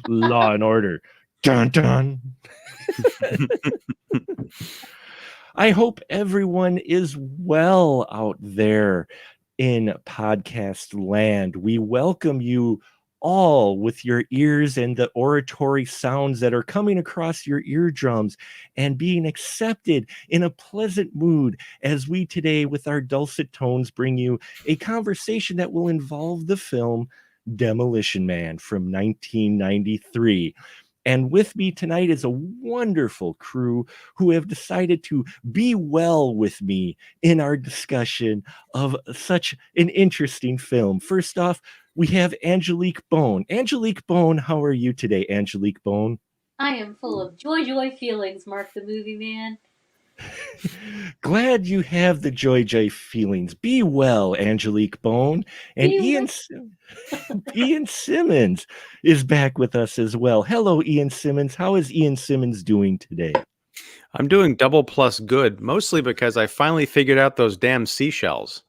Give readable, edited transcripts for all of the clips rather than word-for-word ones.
Law and Order. Dun dun. I hope everyone is well out there in podcast land. We welcome you all with your ears and the oratory sounds that are coming across your eardrums and being accepted in a pleasant mood as we today, with our dulcet tones, bring you a conversation that will involve the film Demolition Man from 1993. And with me tonight is a wonderful crew who have decided to be well with me in our discussion of such an interesting film. First off, we have Angelique Bone. Angelique Bone, how are you today, Angelique Bone? I am full of joy feelings, Mark the Movie Man. Glad you have the joy feelings. Be well, Angelique Bone. And Ian Simmons is back with us as well. Hello, Ian Simmons. How is Ian Simmons doing today? I'm doing double plus good, mostly because I finally figured out those damn seashells.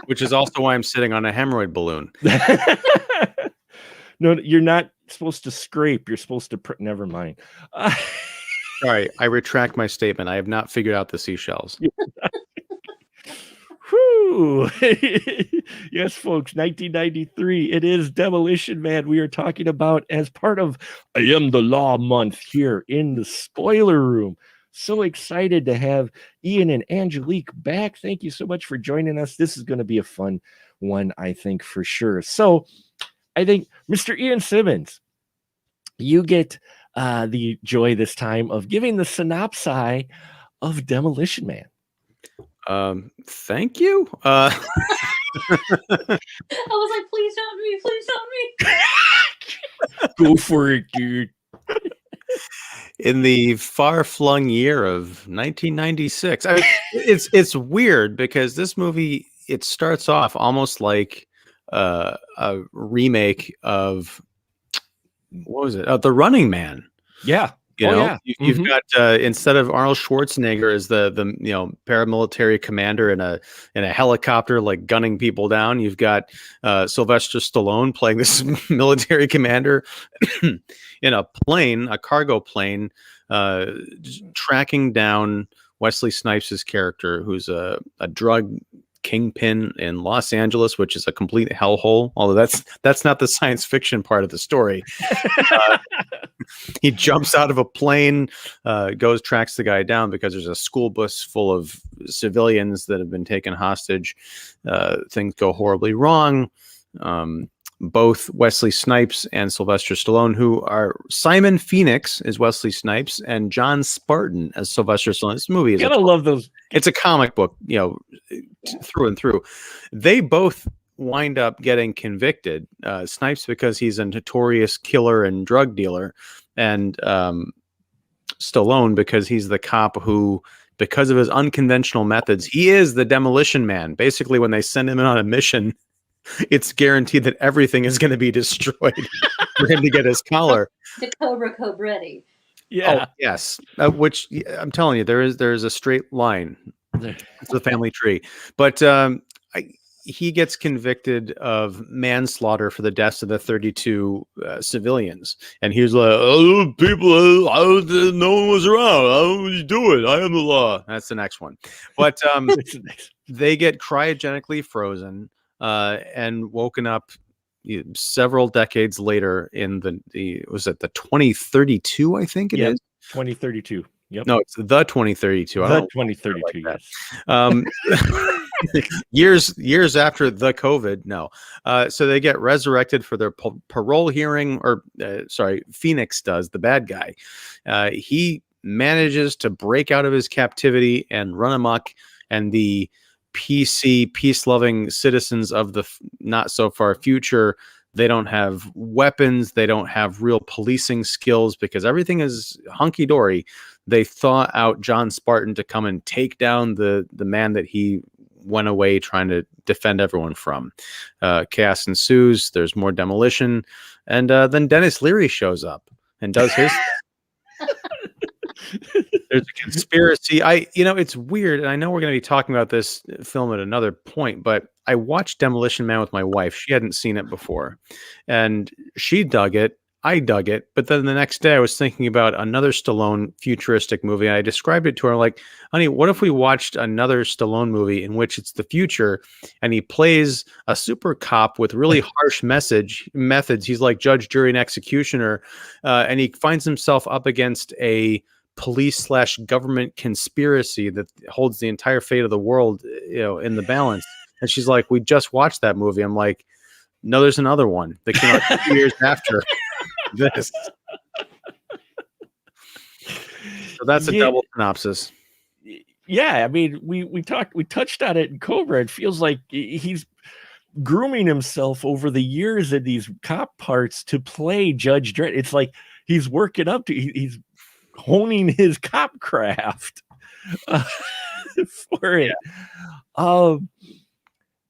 Which is also why I'm sitting on a hemorrhoid balloon. No, you're not supposed to scrape. You're supposed to... Never mind. Sorry, I retract my statement. I have not figured out the seashells. Whew. Yes, folks, 1993. It is Demolition Man we are talking about as part of I Am the Law month here in the spoiler room. So excited to have Ian and Angelique back. Thank you so much for joining us. This is going to be a fun one, I think, for sure. So I think, Mr. Ian Simmons, you get the joy this time of giving the synopsis of Demolition Man. Thank you. I was like, please help me. Go for it, dude. In the far-flung year of 1996. I mean, it's weird because this movie, it starts off almost like a remake of, what was it? The Running Man. Yeah. Yeah. You've got instead of Arnold Schwarzenegger as the paramilitary commander in a helicopter, like gunning people down, you've got Sylvester Stallone playing this military commander in a plane, a cargo plane, tracking down Wesley Snipes' character, who's a drug kingpin in Los Angeles, which is a complete hellhole. Although that's not the science fiction part of the story. He jumps out of a plane, tracks the guy down because there's a school bus full of civilians that have been taken hostage. Things go horribly wrong. Both Wesley Snipes and Sylvester Stallone, who are Simon Phoenix as Wesley Snipes and John Spartan as Sylvester Stallone. This movie is love those. It's a comic book, through and through. They both wind up getting convicted. Snipes because he's a notorious killer and drug dealer, and Stallone because he's the cop who, because of his unconventional methods, he is the Demolition Man. Basically, when they send him in on a mission, it's guaranteed that everything is going to be destroyed for him to get his collar. The Cobretti. Yeah. Oh, yes. Which I'm telling you, there is a straight line. It's a family tree. But he gets convicted of manslaughter for the deaths of the 32 civilians. And he's like, oh, people, no one was around. How would you do it? I am the law. That's the next one. But they get cryogenically frozen and woken up several decades later in the was it the 2032? I think it is 2032. Yep. No, it's the 2032. The 2032. Yes. Years after the COVID. No. So they get resurrected for their parole hearing, or Phoenix does, the bad guy. He manages to break out of his captivity and run amok, and the peace-loving citizens of the not so far future, they don't have weapons, they don't have real policing skills because everything is hunky-dory. They thaw out John Spartan to come and take down the man that he went away trying to defend everyone from. Chaos ensues, there's more demolition, and then Dennis Leary shows up and does his There's a conspiracy. It's weird, and I know we're going to be talking about this film at another point, but I watched Demolition Man with my wife. She hadn't seen it before, and she dug it. I dug it, but then the next day I was thinking about another Stallone futuristic movie, and I described it to her like, "Honey, what if we watched another Stallone movie in which it's the future, and he plays a super cop with really harsh methods? He's like judge, jury, and executioner, and he finds himself up against a police/government conspiracy that holds the entire fate of the world, in the balance." And she's like, "We just watched that movie." I'm like, "No, there's another one that came out 2 years after this." So that's a double synopsis. Yeah, I mean, we touched on it in Cobra. It feels like he's grooming himself over the years in these cop parts to play Judge Dredd. It's like he's working up to he's honing his cop craft for it. Yeah.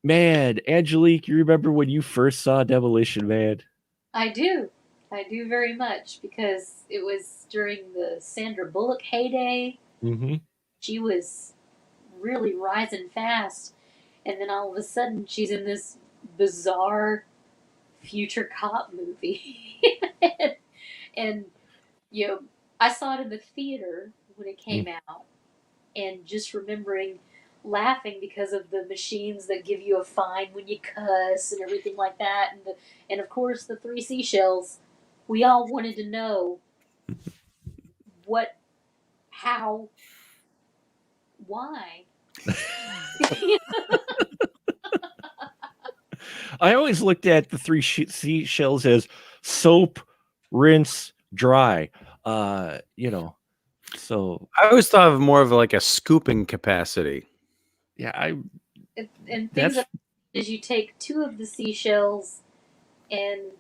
Man, Angelique, you remember when you first saw Demolition Man? I do very much, because it was during the Sandra Bullock heyday. Mm-hmm. She was really rising fast, and then all of a sudden she's in this bizarre future cop movie. and I saw it in the theater when it came out, and just remembering laughing because of the machines that give you a fine when you cuss and everything like that, and of course the three seashells. We all wanted to know what, how, why. I always looked at the three seashells as soap, rinse, dry. So I always thought of more of like a scooping capacity. Yeah, and things is you take two of the seashells and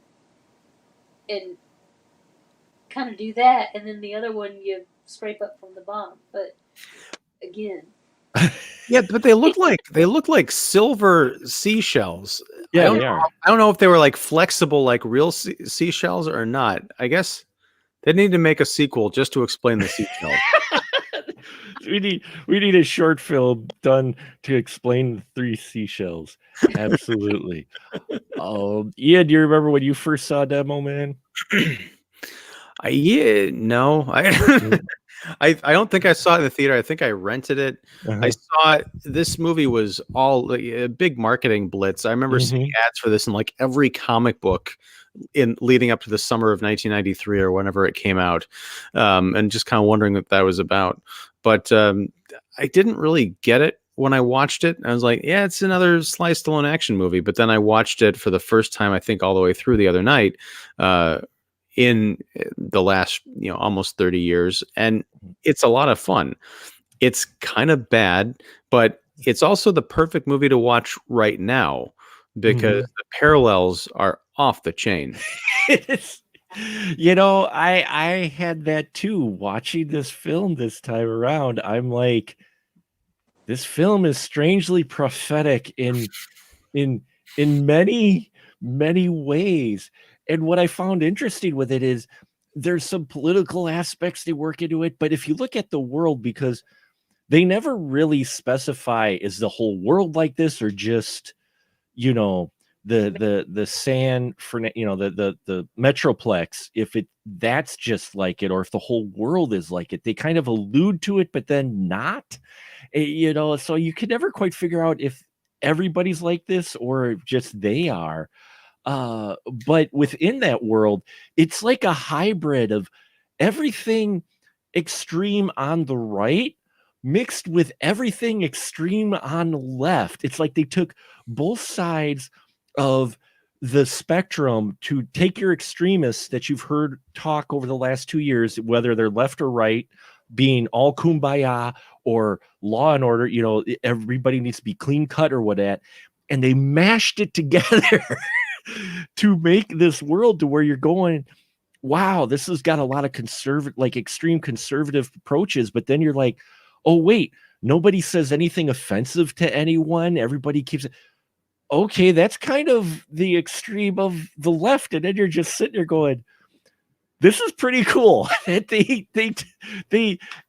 kind of do that, and then the other one you scrape up from the bottom. But again, yeah, but they look like silver seashells. Yeah, I don't know if they were like flexible like real seashells or not. I guess they need to make a sequel just to explain the seashells. we need a short film done to explain the three seashells. Absolutely. Ian, do you remember when you first saw Demo Man? No. I don't think I saw it in the theater. I think I rented it. I saw it. This movie was all like, a big marketing blitz. I remember seeing ads for this in like every comic book in leading up to the summer of 1993 or whenever it came out, and just kind of wondering what that was about. But I didn't really get it when I watched it. I was like, yeah, it's another Sly Stallone action movie. But then I watched it for the first time, I think all the way through the other night, in the last, almost 30 years. And it's a lot of fun. It's kind of bad, but it's also the perfect movie to watch right now because the parallels are off the chain. I had that too. Watching this film this time around, I'm like, this film is strangely prophetic in many, many ways. And what I found interesting with it is there's some political aspects they work into it, but if you look at the world, because they never really specify, is the whole world like this or just, the San Fernando, the Metroplex, if that's just like it, or if the whole world is like it. They kind of allude to it, but then not, so you can never quite figure out if everybody's like this or just they are. But within that world, it's like a hybrid of everything extreme on the right mixed with everything extreme on the left. It's like they took both sides of the spectrum to take your extremists that you've heard talk over the last 2 years, whether they're left or right, being all kumbaya or law and order, everybody needs to be clean cut or whatever. And they mashed it together to make this world to where you're going, wow, this has got a lot of extreme conservative approaches. But then you're like, oh, wait, nobody says anything offensive to anyone. Everybody keeps it. Okay, that's kind of the extreme of the left. And then you're just sitting there going, this is pretty cool. They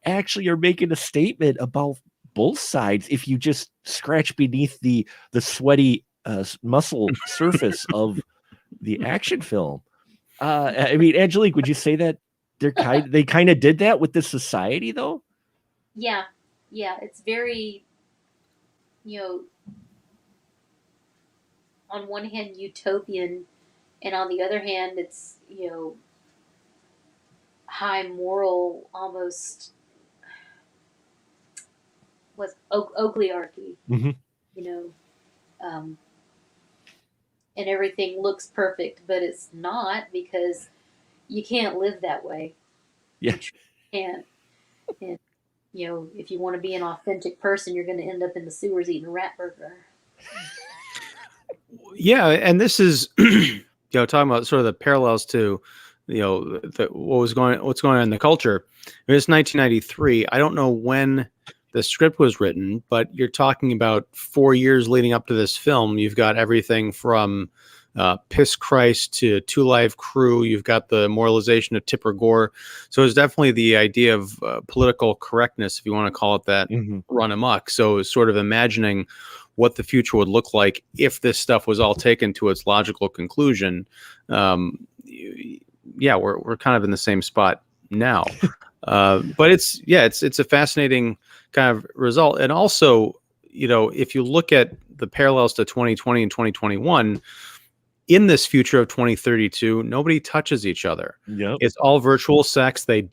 actually are making a statement about both sides if you just scratch beneath the sweaty muscle surface of the action film. I mean, Angelique, would you say that they kind of did that with this society though? Yeah, yeah, it's very, you know, on one hand utopian, and on the other hand, it's, high moral, almost with Oakleyarchy, Mm-hmm. you know, and everything looks perfect, but it's not, because you can't live that way. Yeah. You can't. And, if you want to be an authentic person, you're going to end up in the sewers eating rat burger. Yeah, and this is talking about sort of the parallels to what's going on in the culture. It's 1993. I don't know when the script was written, but you're talking about 4 years leading up to this film. You've got everything from Piss Christ to Two Live Crew. You've got the moralization of Tipper Gore. So it's definitely the idea of political correctness, if you want to call it that, run amok. So it's sort of imagining what the future would look like if this stuff was all taken to its logical conclusion. Yeah, we're kind of in the same spot now. But it's a fascinating kind of result. And also, if you look at the parallels to 2020 and 2021, in this future of 2032, nobody touches each other. Yep. It's all virtual sex. They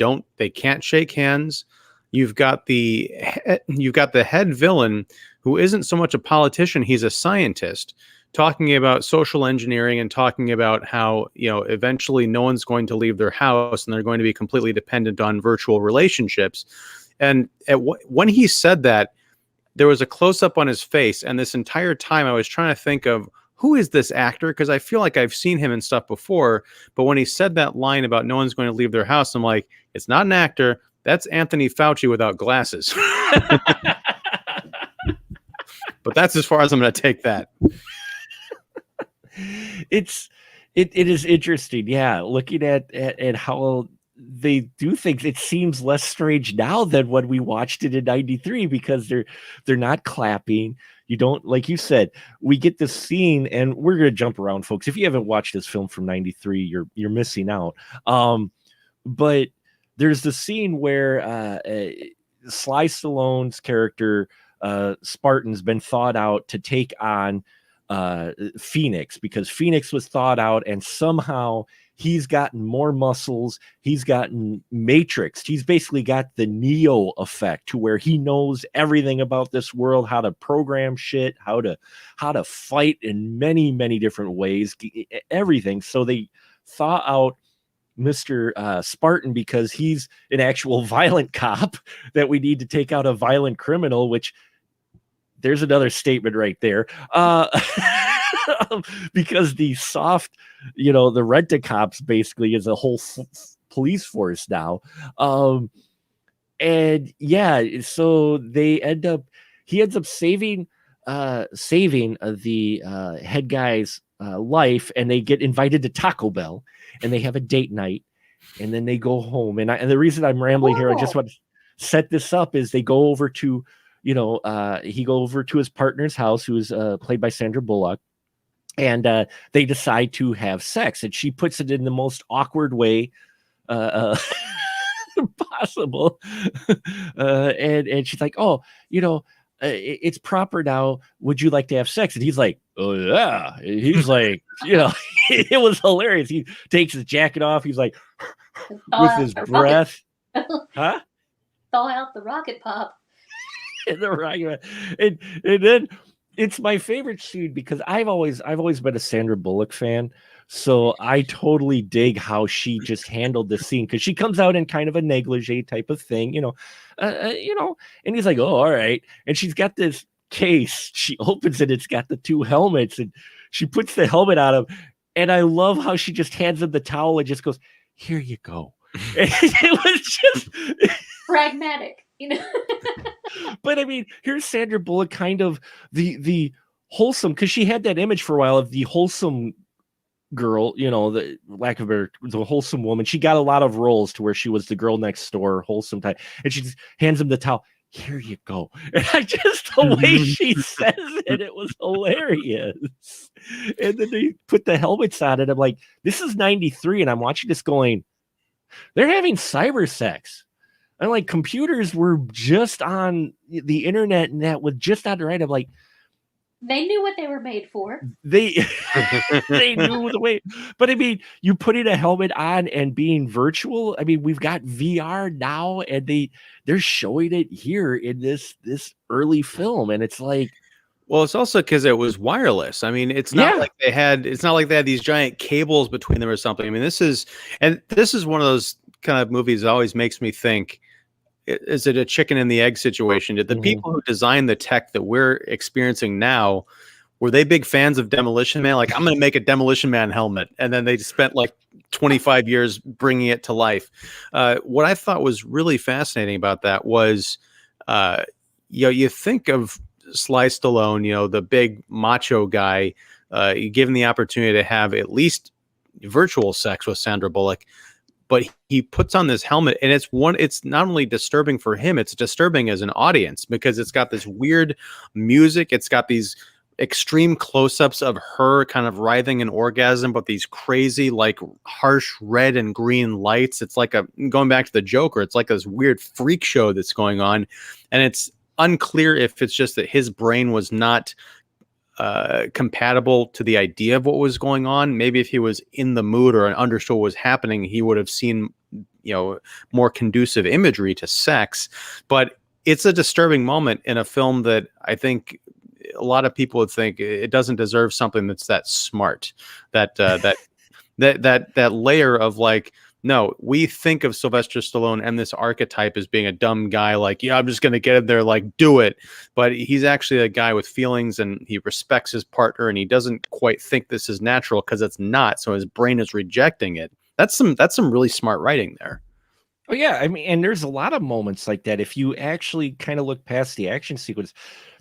can't shake hands. You've got the head villain, who isn't so much a politician, he's a scientist, talking about social engineering and talking about how, eventually no one's going to leave their house and they're going to be completely dependent on virtual relationships. And when he said that, there was a close-up on his face, and this entire time I was trying to think of, who is this actor? Because I feel like I've seen him in stuff before, but when he said that line about no one's going to leave their house, I'm like, it's not an actor. That's Anthony Fauci without glasses. But that's as far as I'm going to take that. It is interesting. Yeah. Looking at how they do things, it seems less strange now than when we watched it in 93, because they're not clapping. You don't, like you said, we get this scene, and we're going to jump around, folks. If you haven't watched this film from 93, you're missing out. But there's the scene where Sly Stallone's character, Spartan's been thought out to take on Phoenix, because Phoenix was thought out, and somehow he's gotten more muscles. He's gotten matrixed. He's basically got the Neo effect, to where he knows everything about this world, how to program shit, how to fight in many, many different ways, everything. So they thaw out Mr. Spartan, because he's an actual violent cop that we need to take out a violent criminal, which there's another statement right there. Because the soft, the rent-a-cops basically is a whole police force now. And yeah, so he ends up saving the head guy's life, and they get invited to Taco Bell, and they have a date night, and then they go home. And the reason I'm rambling here, I just want to set this up, is they go over to, he go over to his partner's house, who is played by Sandra Bullock, and they decide to have sex, and she puts it in the most awkward way possible. And she's like, oh, it's proper now. Would you like to have sex? And he's like, oh yeah. He's like, it was hilarious. He takes his jacket off. He's like, with his breath. Huh? Thaw out the rocket pop. And then it's my favorite scene, because I've always been a Sandra Bullock fan. So I totally dig how she just handled the scene, because she comes out in kind of a negligee type of thing, and he's like, oh, all right. And she's got this case. She opens it. It's got the two helmets, and she puts the helmet on him. And I love how she just hands him the towel and just goes, here you go. And it was just pragmatic, But I mean, here's Sandra Bullock, kind of the wholesome, because she had that image for a while of the wholesome girl, the lack of her, the wholesome woman. She got a lot of roles to where she was the girl next door, wholesome type, and she just hands him the towel. Here you go. And I just, the way she says it, it was hilarious. And then they put the helmets on, and I'm like, this is 93, and I'm watching this going, they're having cyber sex. And like, computers were just on the internet, and that was just on the right. I'm like, They knew what they were made for. they knew the way. But I mean, you putting a helmet on and being virtual. I mean, we've got VR now, and they're showing it here in this early film, and it's like, well, it's also because it was wireless. I mean, it's not like they had these giant cables between them or something. I mean, this is one of those kind of movies that always makes me think, is it a chicken and the egg situation? Did the people who designed the tech that we're experiencing now, were they big fans of Demolition Man? Like, I'm going to make a Demolition Man helmet. And then they spent like 25 years bringing it to life. What I thought was really fascinating about that was, you think of Sly Stallone, the big macho guy, given the opportunity to have at least virtual sex with Sandra Bullock. But he puts on this helmet, and it's not only disturbing for him, it's disturbing as an audience, because it's got this weird music. It's got these extreme close-ups of her kind of writhing in orgasm, but these crazy, like, harsh red and green lights. It's like going back to the Joker, it's like this weird freak show that's going on. And it's unclear if it's just that his brain was not compatible to the idea of what was going on. Maybe if he was in the mood or understood what was happening, he would have seen, more conducive imagery to sex. But it's a disturbing moment in a film that I think a lot of people would think it doesn't deserve something that's that smart, that layer of like, no, we think of Sylvester Stallone and this archetype as being a dumb guy, like, yeah, I'm just going to get in there, like, do it. But he's actually a guy with feelings, and he respects his partner, and he doesn't quite think this is natural because it's not. So his brain is rejecting it. That's some really smart writing there. Oh yeah, I mean, and there's a lot of moments like that. If you actually kind of look past the action sequence,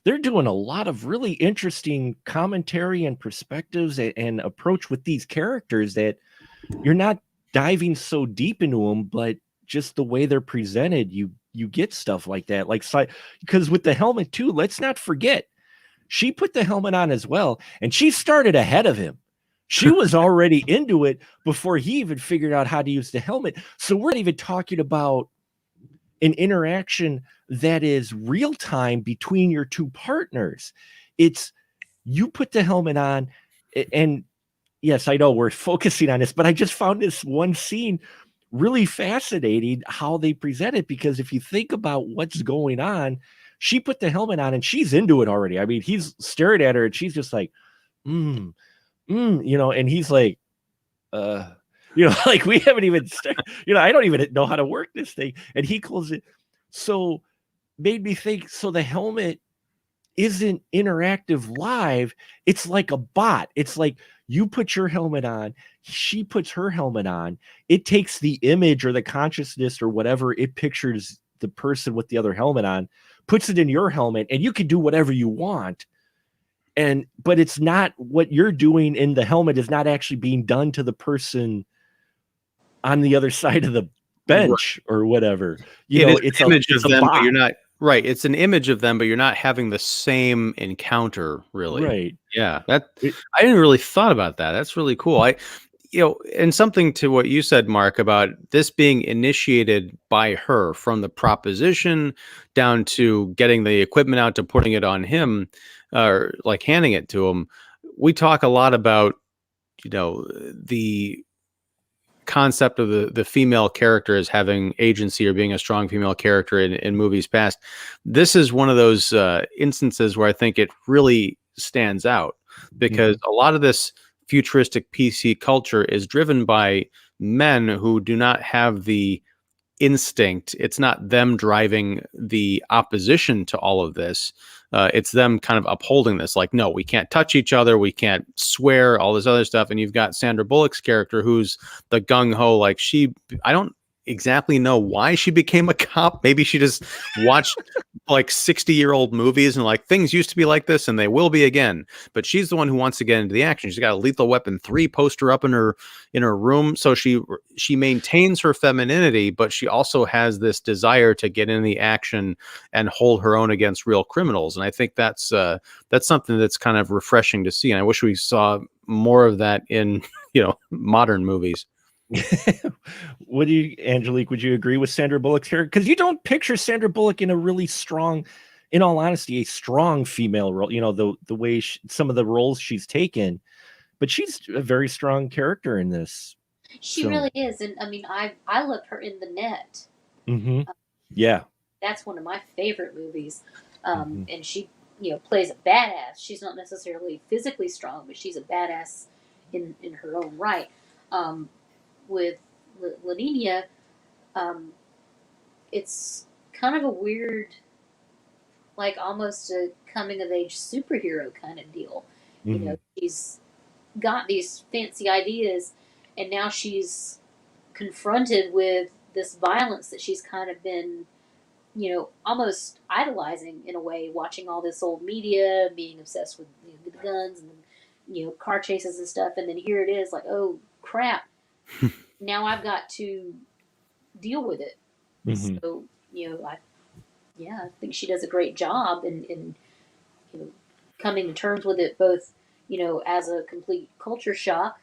they're doing a lot of really interesting commentary and perspectives and approach with these characters that you're not diving so deep into them, but just the way they're presented, you get stuff like that. Like, because with the helmet too, let's not forget, she put the helmet on as well, and she started ahead of him. She was already into it before he even figured out how to use the helmet. So we're not even talking about an interaction that is real time between your two partners. It's, you put the helmet on, and yes, I know we're focusing on this, but I just found this one scene really fascinating how they present it, because if you think about what's going on, she put the helmet on and she's into it already. I mean, he's staring at her and she's just like, and he's like, like, we haven't even started, I don't even know how to work this thing. And he calls it. So made me think, so the helmet isn't interactive live. It's like a bot. It's like, you put your helmet on, she puts her helmet on. It takes the image or the consciousness or whatever it pictures the person with the other helmet on, puts it in your helmet, and you can do whatever you want. But it's not, what you're doing in the helmet is not actually being done to the person on the other side of the bench, right, or whatever. It's an image of them, but you're not. Right. It's an image of them, but you're not having the same encounter, really. Right. Yeah. I didn't really thought about that. That's really cool. And something to what you said, Mark, about this being initiated by her, from the proposition down to getting the equipment out to putting it on him, or like handing it to him. We talk a lot about, the concept of the female character as having agency or being a strong female character in movies past. This is one of those instances where I think it really stands out, because a lot of this futuristic PC culture is driven by men who do not have the instinct. It's not them driving the opposition to all of this. It's them kind of upholding this, like, no, we can't touch each other, we can't swear, all this other stuff. And you've got Sandra Bullock's character, who's the gung-ho, like, exactly know why she became a cop. Maybe she just watched like 60-year-old movies and like things used to be like this and they will be again. But she's the one who wants to get into the action. She's got a Lethal Weapon 3 poster up in her room. So she maintains her femininity, but she also has this desire to get in the action and hold her own against real criminals. And I think that's something that's kind of refreshing to see. And I wish we saw more of that in, modern movies. What do you, Angelique, would you agree with Sandra Bullock's character? Because you don't picture Sandra Bullock in a really strong, in all honesty, a strong female role, the way some of the roles she's taken, but she's a very strong character in this. She really is. And I mean, I love her in The Net. Mm-hmm. Yeah. That's one of my favorite movies. And she, plays a badass. She's not necessarily physically strong, but she's a badass in her own right. With Lavinia, it's kind of a weird, like almost a coming of age superhero kind of deal. Mm-hmm. She's got these fancy ideas, and now she's confronted with this violence that she's kind of been, almost idolizing in a way, watching all this old media, being obsessed with the guns and car chases and stuff, and then here it is, like, oh crap. Now I've got to deal with it. Mm-hmm. So, I think she does a great job in coming to terms with it, both, as a complete culture shock,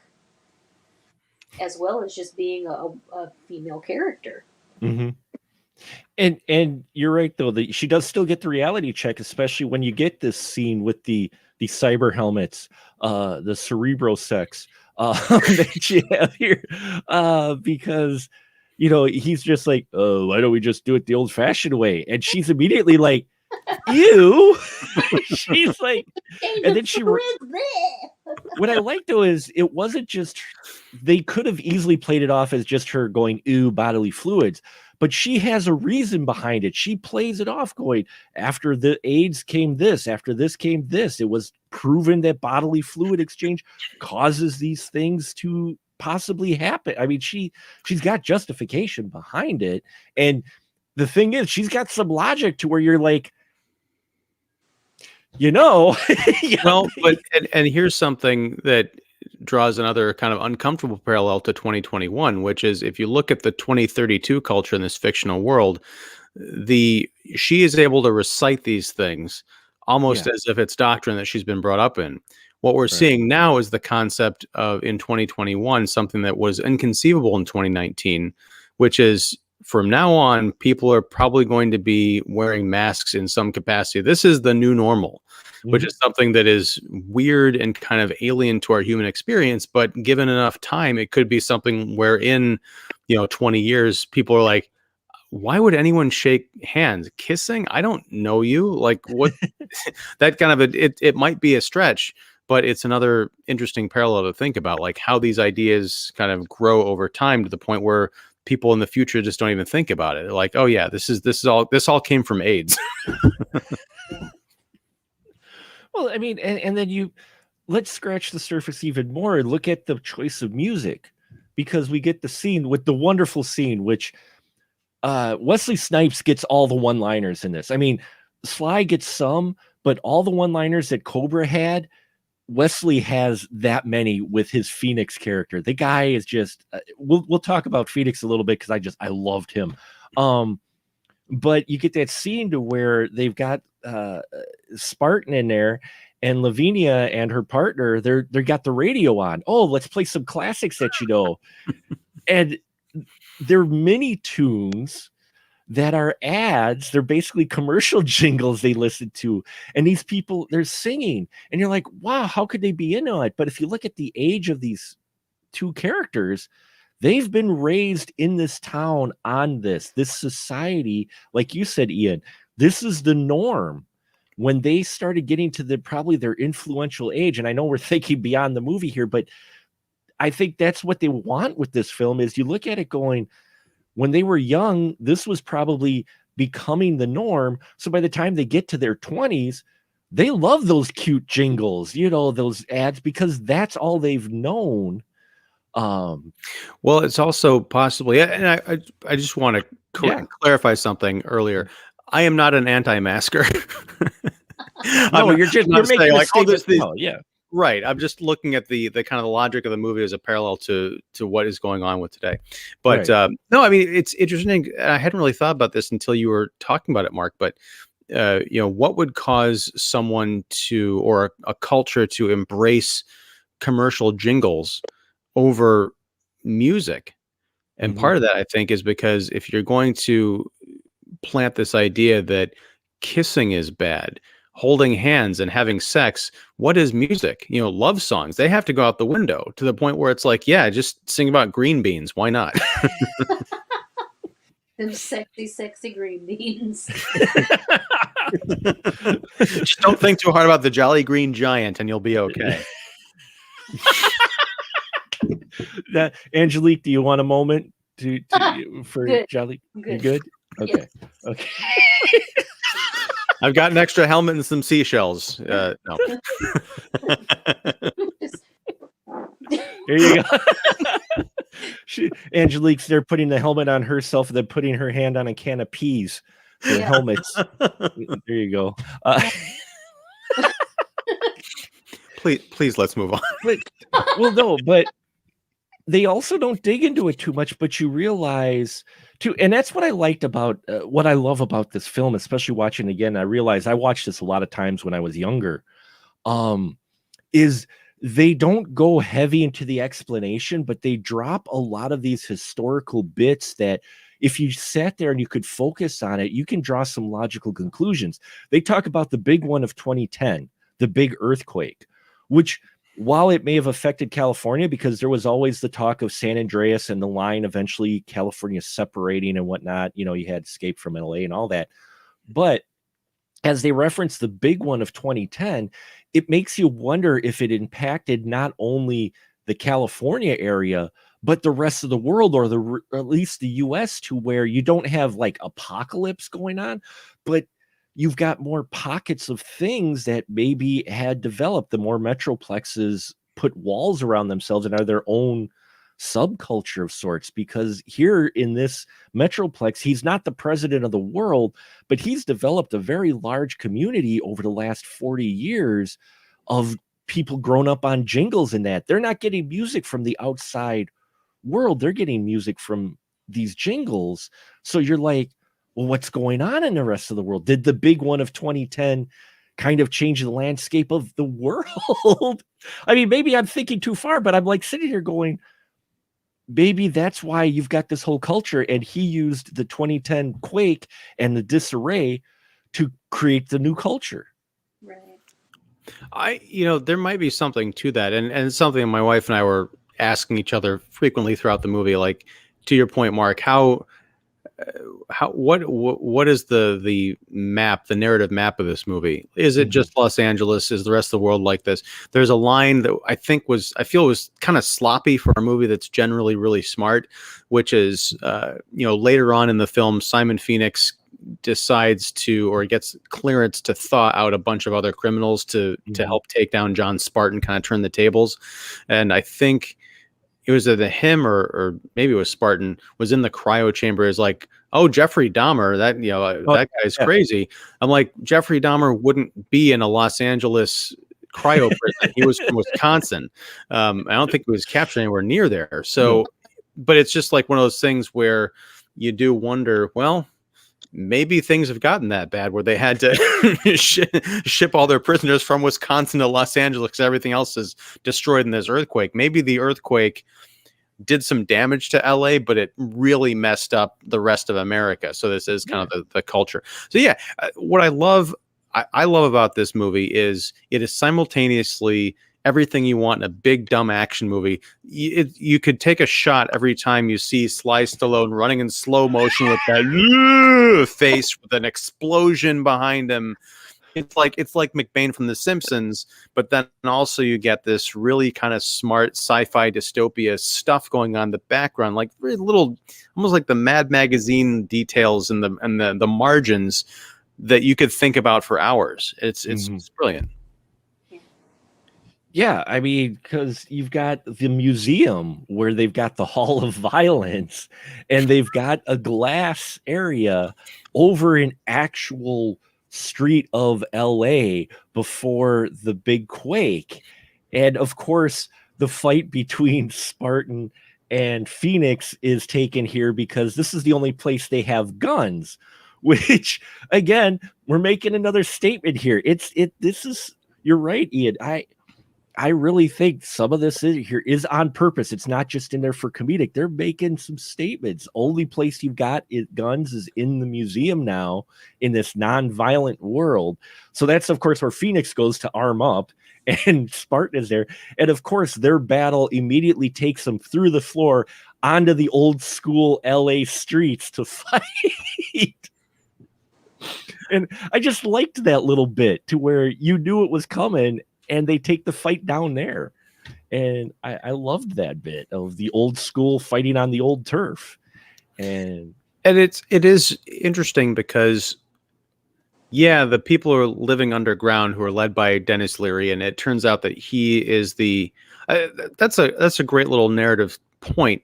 as well as just being a female character. Mm-hmm. And you're right, though, that she does still get the reality check, especially when you get this scene with the cyber helmets, the cerebrosex, that you have here, because he's just like, oh, why don't we just do it the old-fashioned way? And she's immediately like, ew. She's like, and then what I like, though, is it wasn't just, they could have easily played it off as just her going, ew, bodily fluids, but she has a reason behind it. She plays it off going, after the AIDS came this, after this came this. It was proven that bodily fluid exchange causes these things to possibly happen. I mean, she's got justification behind it. And the thing is, she's got some logic to where you're like, well, but and here's something that draws another kind of uncomfortable parallel to 2021, which is if you look at the 2032 culture in this fictional world, she is able to recite these things almost as if it's doctrine that she's been brought up in. What we're seeing now is the concept of, in 2021, something that was inconceivable in 2019, which is, from now on, people are probably going to be wearing masks in some capacity. This is the new normal, which is something that is weird and kind of alien to our human experience. But given enough time, it could be something where in, 20 years, people are like, why would anyone shake hands? Kissing? I don't know you. Like, what? That kind of it might be a stretch, but it's another interesting parallel to think about, like how these ideas kind of grow over time to the point where people in the future just don't even think about it. They're like, oh yeah, this all came from AIDS. Well, I mean, and then let's scratch the surface even more and look at the choice of music, because we get the scene with the wonderful scene, which Wesley Snipes gets all the one-liners in this. I mean, Sly gets some, but all the one-liners that Cobra had, Wesley has that many with his Phoenix character. The guy is just, we'll talk about Phoenix a little bit, because I loved him. But you get that scene to where they've got Spartan in there, and Lavinia and her partner, they got the radio on. Oh, let's play some classics that and they're mini tunes that are ads. They're basically commercial jingles they listen to, and these people, they're singing, and you're like, wow, how could they be into it? But if you look at the age of these two characters, they've been raised in this town on this society. Like you said, Ian, this is the norm. When they started getting to probably their influential age, and I know we're thinking beyond the movie here, but I think that's what they want with this film, is you look at it going, when they were young, this was probably becoming the norm. So by the time they get to their 20s, they love those cute jingles, those ads, because that's all they've known. Well, it's also possibly, and I just want to Yeah. clarify something earlier. I am not an anti-masker. No, I'm you're not saying making a like, oh, statement. this, No, yeah. right. I'm just looking at the kind of the logic of the movie as a parallel to what is going on with today. But Right. no, I mean, it's interesting. I hadn't really thought about this until you were talking about it, Mark. But what would cause someone to, or a culture to embrace commercial jingles over music? And Mhm. part of that, I think, is because if you're going to plant this idea that kissing is bad, holding hands and having sex, what is music? Love songs, they have to go out the window, to the point where it's like, yeah, just sing about green beans. Why not? Them sexy, sexy green beans. Just don't think too hard about the Jolly Green Giant and you'll be okay. That Angelique, do you want a moment for Good. Jolly? You Good. good? Okay. Yes. Okay. I've got an extra helmet and some seashells. No. Just- Here you go. Angelique's there putting the helmet on herself and then putting her hand on a can of peas for Yeah. helmets. There you go. Please, let's move on. Well, no, but they also don't dig into it too much, but you realize too, and that's what I liked about what I love about this film, especially watching it again. I realized I watched this a lot of times when I was younger. Is they don't go heavy into the explanation, but they drop a lot of these historical bits that if you sat there and you could focus on it, you can draw some logical conclusions. They talk about the big one of 2010, the big earthquake, which while it may have affected California, because there was always the talk of San Andreas and the line eventually California separating and whatnot, you had Escape from LA and all that. But as they reference the big one of 2010, it makes you wonder if it impacted not only the California area, but the rest of the world, or at least the US, to where you don't have like apocalypse going on, but you've got more pockets of things that maybe had developed. The more metroplexes put walls around themselves and are their own subculture of sorts, because here in this metroplex, he's not the president of the world, but he's developed a very large community over the last 40 years of people grown up on jingles and that. They're not getting music from the outside world, they're getting music from these jingles. So you're like, well, what's going on in the rest of the world? Did the big one of 2010 kind of change the landscape of the world? I mean, maybe I'm thinking too far, but I'm like sitting here going, maybe that's why you've got this whole culture. And he used the 2010 quake and the disarray to create the new culture. Right. There might be something to that, and something my wife and I were asking each other frequently throughout the movie. Like, to your point, Mark, what is the map, the narrative map of this movie? Is it just Los Angeles? Is the rest of the world like this? There's a line that I feel was kind of sloppy for a movie that's generally really smart, which is later on in the film, Simon Phoenix decides to, or gets clearance to thaw out a bunch of other criminals to help take down John Spartan, kind of turn the tables. And I think it was either him or maybe it was Spartan was in the cryo chamber, is like, oh, Jeffrey Dahmer, that guy's crazy. I'm like, Jeffrey Dahmer wouldn't be in a Los Angeles cryo prison. He was from Wisconsin. I don't think he was captured anywhere near there. So, but it's just like one of those things where you do wonder, well, maybe things have gotten that bad where they had to ship all their prisoners from Wisconsin to Los Angeles because everything else is destroyed in this earthquake. Maybe the earthquake did some damage to LA, but it really messed up the rest of America. So this is kind of the culture. So yeah, what I love about this movie is it is simultaneously everything you want in a big dumb action movie. You could take a shot every time you see Sly Stallone running in slow motion with that face with an explosion behind him. It's like McBain from The Simpsons, but then also you get this really kind of smart sci-fi dystopia stuff going on in the background, like very little, almost like the Mad Magazine details and the margins that you could think about for hours. It's brilliant. Yeah, I mean, because you've got the museum where they've got the Hall of Violence, and they've got a glass area over an actual street of LA before the big quake. And of course, the fight between Spartan and Phoenix is taken here because this is the only place they have guns, which again, we're making another statement here. This is, you're right, Ian. I really think some of this is on purpose. It's not just in there for comedic. They're making some statements. Only place you've got guns is in the museum now in this non-violent world. So that's, of course, where Phoenix goes to arm up, and Spartan is there. And, of course, their battle immediately takes them through the floor onto the old school LA streets to fight. And I just liked that little bit to where you knew it was coming, and they take the fight down there. And I loved that bit of the old school fighting on the old turf. And it is interesting because, yeah, the people who are living underground who are led by Dennis Leary, and it turns out that he is the that's a great little narrative point.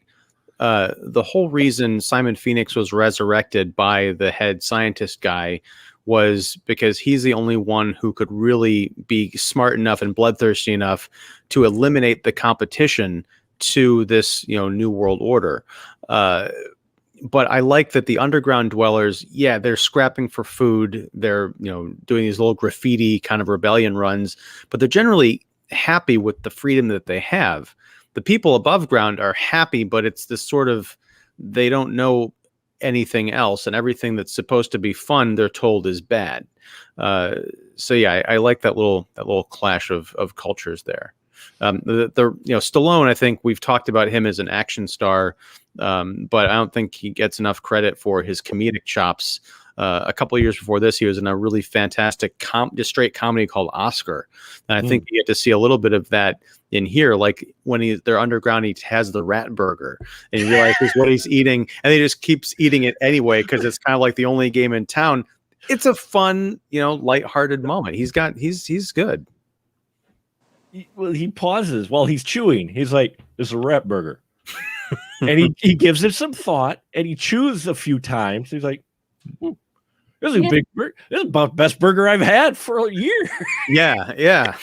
The whole reason Simon Phoenix was resurrected by the head scientist guy was because he's the only one who could really be smart enough and bloodthirsty enough to eliminate the competition to this, new world order. But I like that the underground dwellers, yeah, they're scrapping for food. They're, doing these little graffiti kind of rebellion runs, but they're generally happy with the freedom that they have. The people above ground are happy, but it's this sort of, they don't know anything else, and everything that's supposed to be fun, they're told is bad. So yeah, I like that little clash of cultures there. Stallone, I think we've talked about him as an action star, but I don't think he gets enough credit for his comedic chops. A couple of years before this, he was in a really fantastic just straight comedy called Oscar. And I think you get to see a little bit of that in here. Like when they're underground, he has the rat burger and he realizes what he's eating, and he just keeps eating it anyway because it's kind of like the only game in town. It's a fun, lighthearted moment. He's good. He pauses while he's chewing. He's like, "It's a rat burger," and he gives it some thought, and he chews a few times. He's like, "This is a big burger. This is about the best burger I've had for a year." Yeah.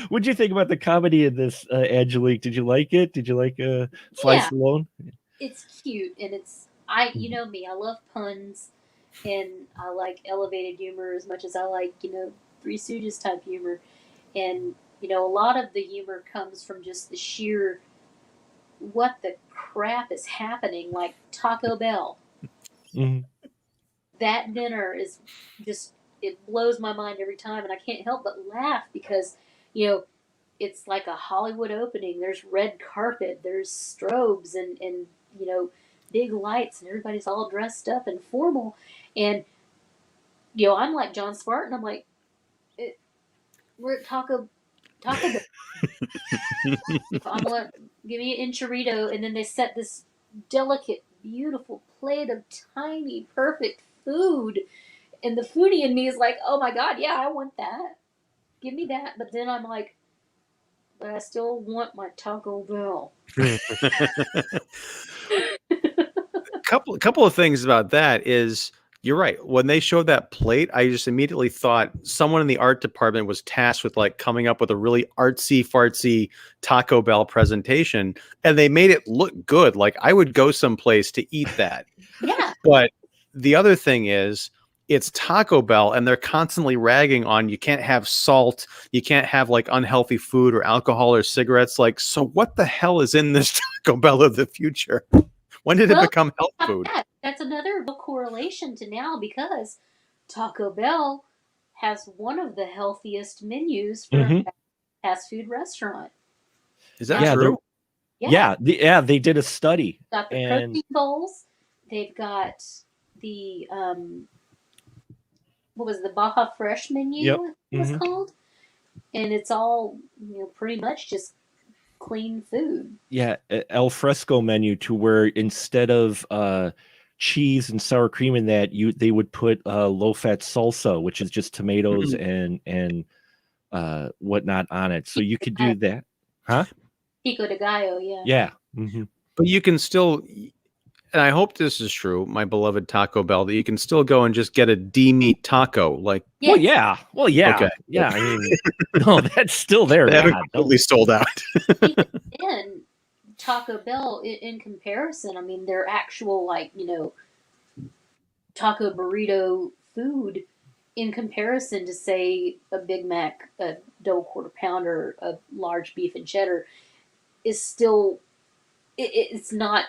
What'd you think about the comedy in this, Angelique? Did you like it? Did you like Sly Stallone? It's cute, and you know me, I love puns, and I like elevated humor as much as I like, Three Stooges type humor. And, a lot of the humor comes from just the sheer what the crap is happening, like Taco Bell. Mm-hmm. That dinner is just, it blows my mind every time, and I can't help but laugh because, it's like a Hollywood opening. There's red carpet, there's strobes, and big lights, and everybody's all dressed up and formal. And, I'm like John Spartan. I'm like, we're at Taco Bell. I'm like, give me an enchilada, and then they set this delicate, beautiful plate of tiny, perfect food, and the foodie in me is like, oh my god, yeah, I want that. Give me that. But then I'm like, but I still want my Taco Bell. Couple of things about that is, you're right. When they showed that plate, I just immediately thought someone in the art department was tasked with like coming up with a really artsy fartsy Taco Bell presentation, and they made it look good. Like I would go someplace to eat that. Yeah. But the other thing is, it's Taco Bell, and they're constantly ragging on you can't have salt, you can't have like unhealthy food or alcohol or cigarettes. Like, so what the hell is in this Taco Bell of the future? When did it become health food? That's another correlation to now, because Taco Bell has one of the healthiest menus for a fast food restaurant. Is that true? Yeah, they did a study. Got the protein bowls. They've got the what was the Baja Fresh menu? It was called, and it's all pretty much just clean food. Yeah, al fresco menu, to where instead of cheese and sour cream in that, they would put low fat salsa, which is just tomatoes and whatnot on it. So you could do that. Huh? Pico de Gallo, yeah. Yeah. Mm-hmm. But you can still, and I hope this is true, my beloved Taco Bell, that you can still go and just get a D-meat taco. Like, Well, Yes. yeah. Well, yeah. Okay. Yeah. I mean, no, that's still there. they haven't God, completely sold out. Even then, Taco Bell, in comparison, I mean, their actual, like, taco burrito food in comparison to, say, a Big Mac, a double quarter pounder, a large beef and cheddar is still, it's not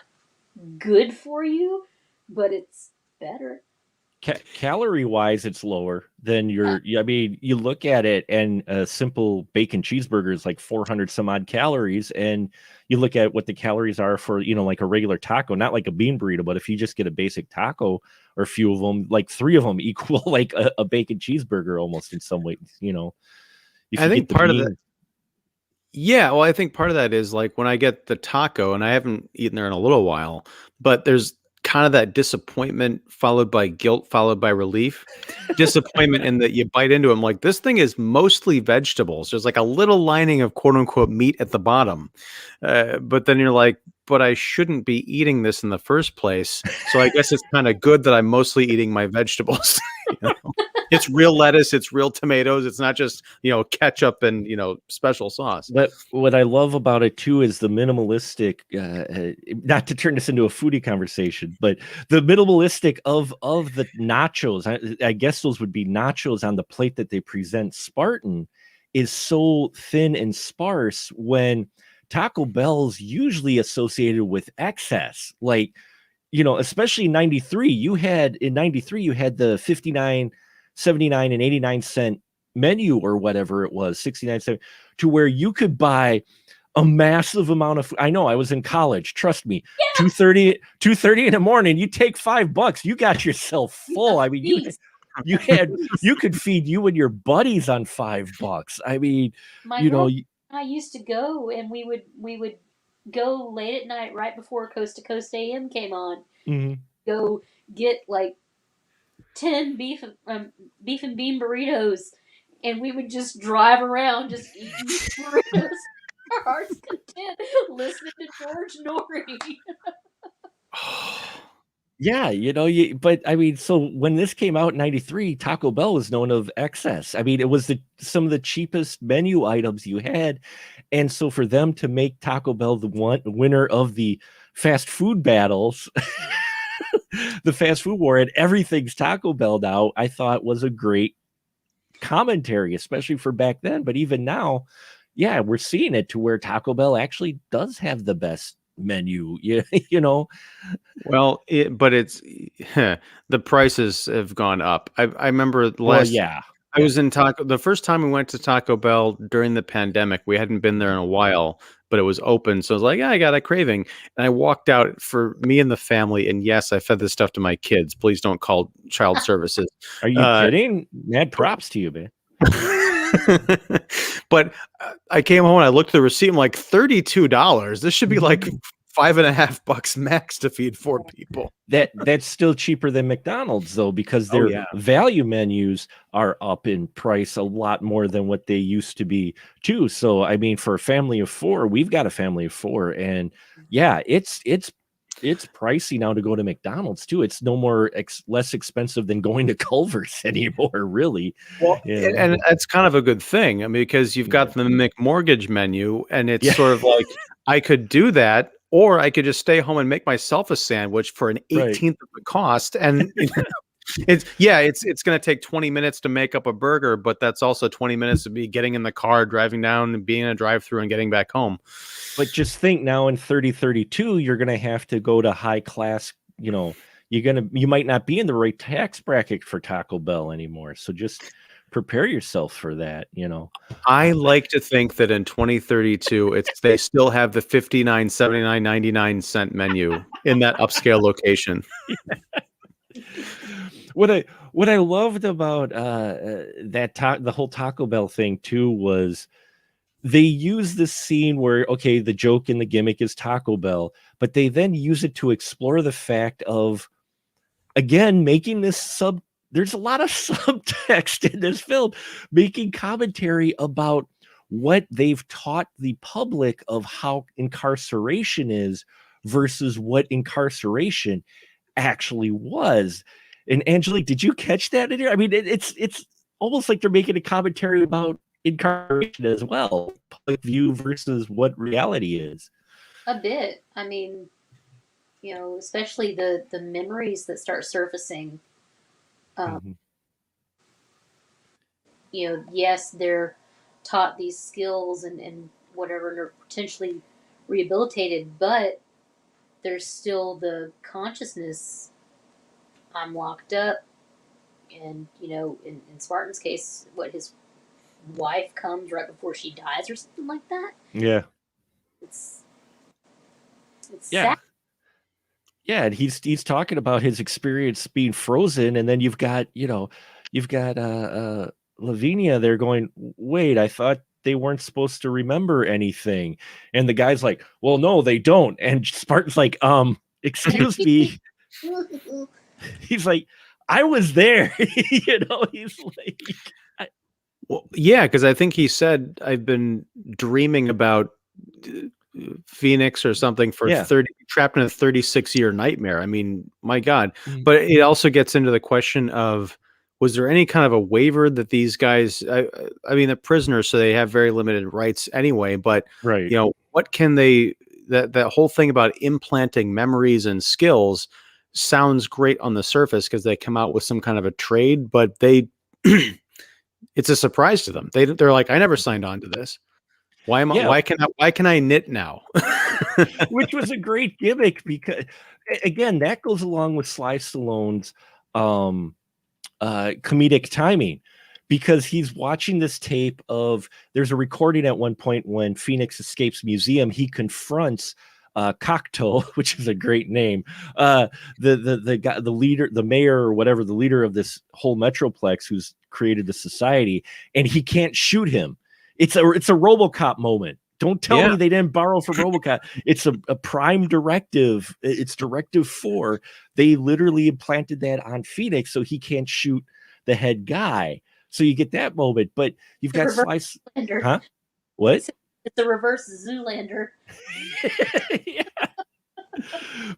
good for you, but it's better. calorie wise, it's lower than your. I mean, you look at it, and a simple bacon cheeseburger is like 400 some odd calories, and you look at what the calories are for like a regular taco, not like a bean burrito, but if you just get a basic taco or a few of them, like 3 of them equal like a bacon cheeseburger almost in some ways. If I you think get the part of beans. that, yeah, well, I think part of that is like when I get the taco, and I haven't eaten there in a little while, but there's kind of that disappointment followed by guilt, followed by relief. Disappointment in that you bite into them like this thing is mostly vegetables. There's like a little lining of quote unquote meat at the bottom. But then you're like, but I shouldn't be eating this in the first place. So I guess it's kind of good that I'm mostly eating my vegetables. you know? It's real lettuce, it's real tomatoes, it's not just ketchup and special sauce. But what I love about it too is the minimalistic, not to turn this into a foodie conversation, but the minimalistic of the nachos. I guess those would be nachos on the plate that they present. Spartan is so thin and sparse when Taco Bell's usually associated with excess. Like, especially in 93, you had the 59, 79, and 89 cent menu or whatever it was, 69 cents, to where you could buy a massive amount of food. I know, I was in college, trust me. Yeah. 2:30 in the morning, you take $5, you got yourself full. I mean, you could feed you and your buddies on $5. I mean, I used to go, and we would go late at night right before Coast to Coast AM came on. Mm-hmm. Go get like 10 beef and bean burritos, and we would just drive around just eating burritos our heart's content, listening to George Norrie. Yeah, but I mean, so when this came out in 93, Taco Bell was known of excess. I mean, it was some of the cheapest menu items you had. And so for them to make Taco Bell the winner of the fast food battles, the fast food war, and everything's Taco Bell now, I thought was a great commentary, especially for back then. But even now, yeah, we're seeing it to where Taco Bell actually does have the best menu. Well, but it's the prices have gone up. I remember I was in the first time we went to Taco Bell during the pandemic. We hadn't been there in a while, but it was open. So I was like, yeah, I got a craving. And I walked out for me and the family. And yes, I fed this stuff to my kids. Please don't call child services. Are you kidding? Mad props to you, man. But I came home and I looked at the receipt. I'm like, $32. This should be like $5.50 max to feed 4 people. That's still cheaper than McDonald's though, because their value menus are up in price a lot more than what they used to be too. So I mean, for a family of 4, we've got a family of 4, and yeah, it's pricey now to go to McDonald's too. It's no more less expensive than going to Culver's anymore, really. Well, and that's kind of a good thing. I mean, because you've got the McMortgage menu, and it's sort of like I could do that, or I could just stay home and make myself a sandwich for an 18th of the cost. And it's going to take 20 minutes to make up a burger, but that's also 20 minutes to be getting in the car, driving down, and being in a drive-through and getting back home. But just think now in 3032, you're going to have to go to high class, you might not be in the right tax bracket for Taco Bell anymore. So just prepare yourself for that, I like to think that in 2032, they still have the 59, 79, 99 cent menu in that upscale location. What I loved about the whole Taco Bell thing too was they use this scene where, okay, the joke and the gimmick is Taco Bell, but they then use it to explore the fact of, again, making this there's a lot of subtext in this film making commentary about what they've taught the public of how incarceration is versus what incarceration actually was. And Angelique, did you catch that in here? I mean, it's almost like they're making a commentary about incarceration as well, public view versus what reality is. A bit. I mean, especially the memories that start surfacing. Um, Mhm. yes, they're taught these skills and whatever, and are potentially rehabilitated, but there's still the consciousness. I'm locked up, and in Spartan's case, what his wife comes right before she dies or something like that. Yeah. It's Yeah. sad. Yeah, and he's talking about his experience being frozen, and then you've got Lavinia there going, wait, I thought they weren't supposed to remember anything, and the guy's like, well, no, they don't, and Spartan's like, excuse me, he's like, I was there, he's like, Well, yeah, because I think he said I've been dreaming about Phoenix or something for yeah, 30, trapped in a 36-year nightmare. I mean, my God. Mm. But it also gets into the question of, was there any kind of a waiver that these guys, I mean, they're prisoners, so they have very limited rights anyway, but right, what can they, that whole thing about implanting memories and skills sounds great on the surface because they come out with some kind of a trade, but they it's a surprise to them. They're like, I never signed on to this. Why am I, yeah, why can I knit now? which was a great gimmick because, again, that goes along with Sly Stallone's comedic timing, because he's watching this tape of, there's a recording at one point when Phoenix escapes museum. He confronts Cocteau, which is a great name, the guy, the leader, the mayor or whatever, the leader of this whole metroplex who's created the society, and he can't shoot him. It's a RoboCop moment. Don't tell Yeah. me they didn't borrow from RoboCop. It's a prime directive. It's directive 4. They literally implanted that on Phoenix so he can't shoot the head guy. So you get that moment, but you've The got reverse Slice. Zoolander. Huh? What? It's a reverse Zoolander. Yeah.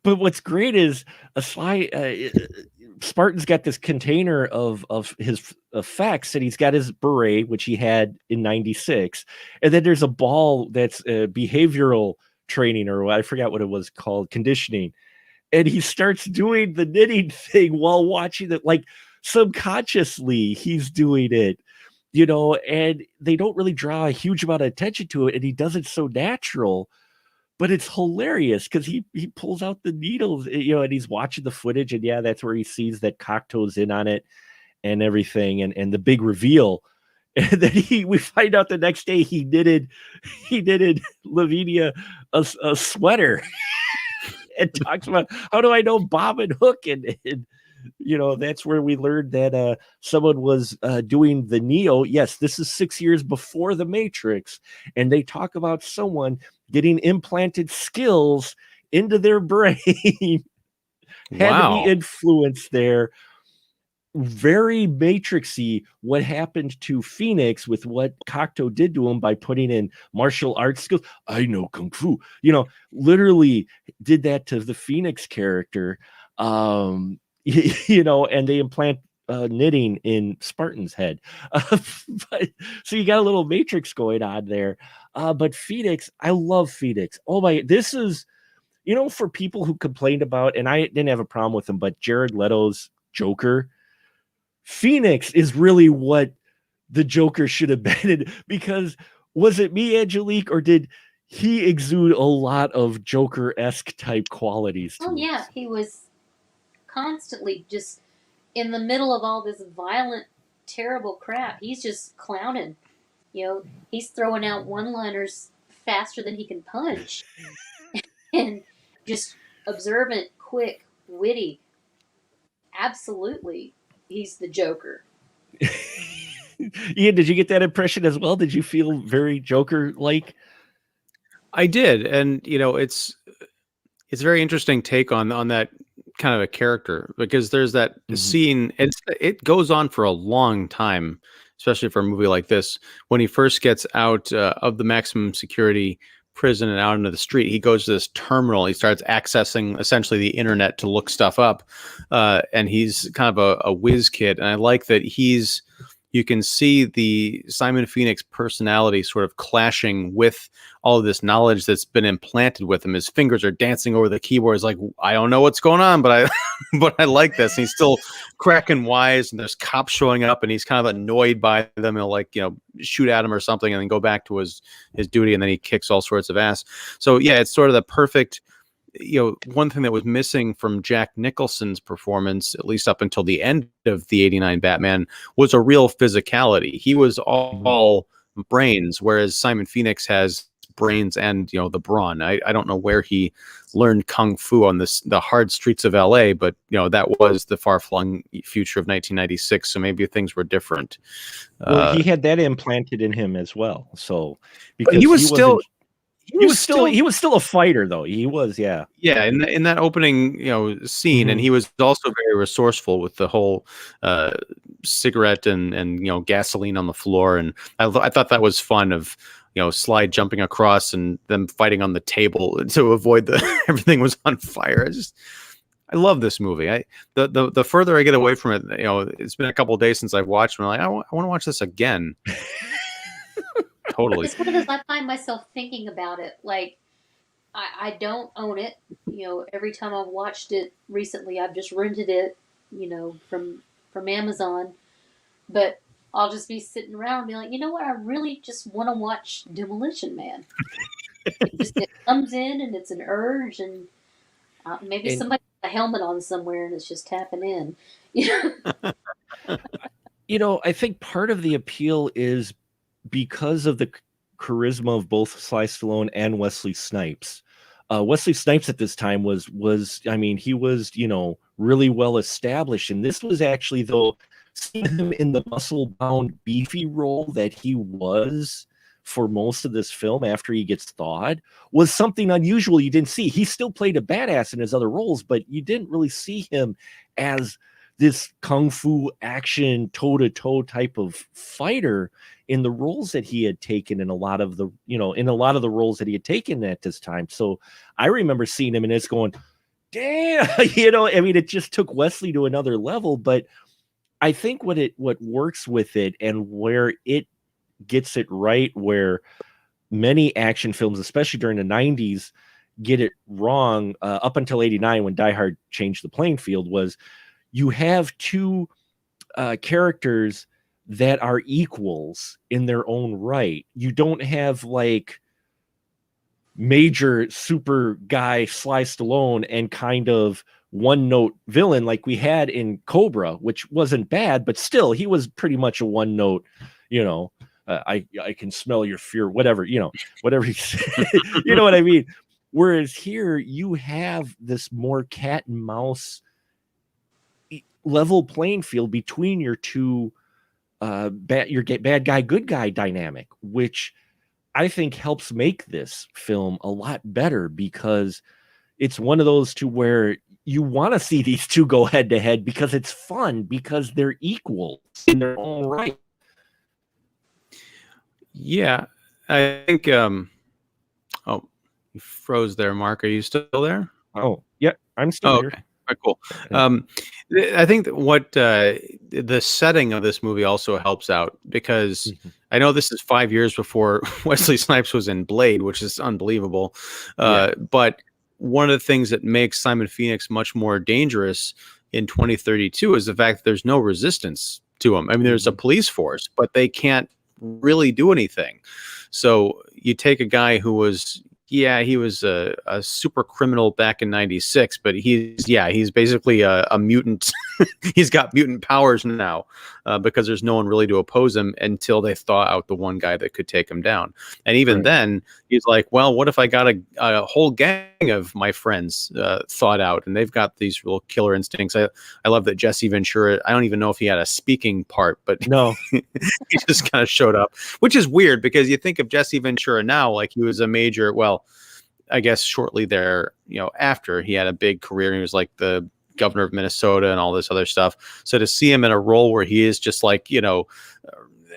But what's great is a Sly. Spartan's got this container of his effects, and he's got his beret, which he had in '96, and then there's a ball that's behavioral training, or I forgot what it was called, conditioning, and he starts doing the knitting thing while watching it, like subconsciously he's doing it, and they don't really draw a huge amount of attention to it, and he does it so natural. But it's hilarious because he pulls out the needles, and he's watching the footage, and yeah, that's where he sees that Cocteau's in on it and everything, and the big reveal. And then we find out the next day he knitted Lavinia a sweater and talks about, how do I know Bob and Hook, and that's where we learned that someone was doing the Neo. Yes, this is 6 years before the Matrix, and they talk about someone getting implanted skills into their brain. Had to be Wow. influenced there. Very Matrixy what happened to Phoenix with what Cocteau did to him by putting in martial arts skills. I know Kung Fu. Literally did that to the Phoenix character. And they implant knitting in Spartan's head. So you got a little Matrix going on there. But Phoenix, I love Phoenix. Oh my, this is, for people who complained about, and I didn't have a problem with him, but Jared Leto's Joker, Phoenix is really what the Joker should have been. Because was it me, Angelique, or did he exude a lot of Joker-esque type qualities to Oh him? yeah, he was constantly just in the middle of all this violent, terrible crap. He's just clowning. He's throwing out one-liners faster than he can punch, and just observant, quick, witty. Absolutely, he's the Joker. Ian, did you get that impression as well? Did you feel very Joker-like? I did, and it's a very interesting take on that kind of a character, because there's that scene. It goes on for a long time, especially for a movie like this. When he first gets out of the maximum security prison and out into the street, he goes to this terminal. He starts accessing essentially the internet to look stuff up, and he's kind of a whiz kid. And I like that you can see the Simon Phoenix personality sort of clashing with all of this knowledge that's been implanted with him. His fingers are dancing over the keyboard. He's like, I don't know what's going on, but I like this. And he's still cracking wise, and there's cops showing up, and he's kind of annoyed by them. He'll, like, shoot at him or something, and then go back to his duty, and then he kicks all sorts of ass. So yeah, it's sort of the perfect. One thing that was missing from Jack Nicholson's performance, at least up until the end of the '89 Batman, was a real physicality. He was all brains, whereas Simon Phoenix has brains and the brawn. I don't know where he learned kung fu on the hard streets of LA, but that was the far-flung future of 1996, so maybe things were different. Well, he had that implanted in him as well. So because he was still a fighter, though. He was, yeah. In that opening, scene, and he was also very resourceful with the whole cigarette and gasoline on the floor, and I thought that was fun. Of slide jumping across and them fighting on the table to avoid everything was on fire. I love this movie. The further I get away from it, it's been a couple of days since I've watched, and I'm like, I want to watch this again. Totally. It's one of those I find myself thinking about it. Like, I don't own it. Every time I've watched it recently, I've just rented it, from Amazon. But I'll just be sitting around and be like, you know what? I really just want to watch Demolition Man. It comes in and it's an urge, and maybe somebody has a helmet on somewhere and it's just tapping in. I think part of the appeal is because of the charisma of both Sly Stallone and Wesley Snipes. Wesley Snipes at this time was he was, really well established. And this was actually, though, seeing him in the muscle-bound, beefy role that he was for most of this film after he gets thawed was something unusual you didn't see. He still played a badass in his other roles, but you didn't really see him as this kung fu action toe-to-toe type of fighter in the roles that he had taken in a lot of the roles that he had taken at this time. So I remember seeing him and it's going, damn, it just took Wesley to another level. But I think what works with it and where it gets it right, where many action films, especially during the 90s, get it wrong up until 89 when Die Hard changed the playing field, was you have two characters that are equals in their own right. You don't have like major super guy Sly Stallone and kind of one note villain like we had in Cobra, which wasn't bad, but still he was pretty much a one note, I can smell your fear, whatever he said. You know what I mean? Whereas here you have this more cat and mouse level playing field between your two bad guy, good guy dynamic, which I think helps make this film a lot better, because it's one of those two where you want to see these two go head to head because it's fun, because they're equal in their own right. Yeah, I think. Oh, you froze there, Mark. Are you still there? Oh, yeah, I'm still here. Okay. Right, cool. I think that what the setting of this movie also helps out, because I know this is 5 years before Wesley Snipes was in Blade, which is unbelievable. But one of the things that makes Simon Phoenix much more dangerous in 2032 is the fact that there's no resistance to him. I mean, there's a police force, but they can't really do anything. So you take a guy who was, he was a super criminal back in 96, but he's basically a mutant. He's got mutant powers now because there's no one really to oppose him until they thaw out the one guy that could take him down. And even then, he's like, well, what if I got a whole gang of my friends thawed out, and they've got these real killer instincts. I love that Jesse Ventura, I don't even know if he had a speaking part, but no, he just kind of showed up, which is weird because you think of Jesse Ventura now like he was a major, well, I guess shortly there, after he had a big career, he was like the governor of Minnesota and all this other stuff. So to see him in a role where he is just like,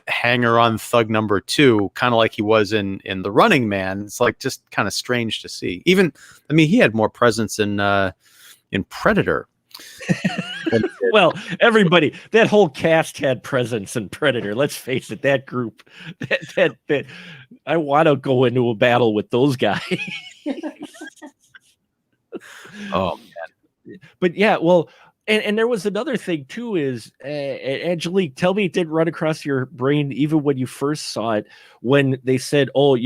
hanger on thug number 2, kind of like he was in The Running Man, it's like just kind of strange to see. Even, I mean, he had more presence in Predator. Well, everybody, that whole cast had presence in Predator. Let's face it, that group, that I want to go into a battle with those guys. Oh, man. But yeah, well, and there was another thing too, is Angelique, tell me it didn't run across your brain even when you first saw it, when they said, oh,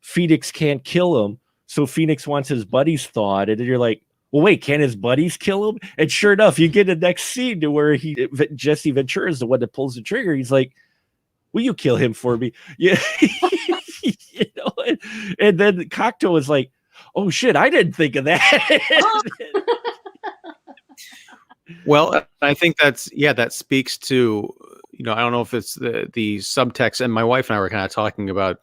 Phoenix can't kill him, so Phoenix wants his buddies thawed, and then you're like, well, wait, can his buddies kill him? And sure enough, you get the next scene to where Jesse Ventura is the one that pulls the trigger. He's like, will you kill him for me? Yeah. And then Cocteau is like, oh shit, I didn't think of that. Well, I think that speaks to, I don't know if it's the subtext, and my wife and I were kind of talking about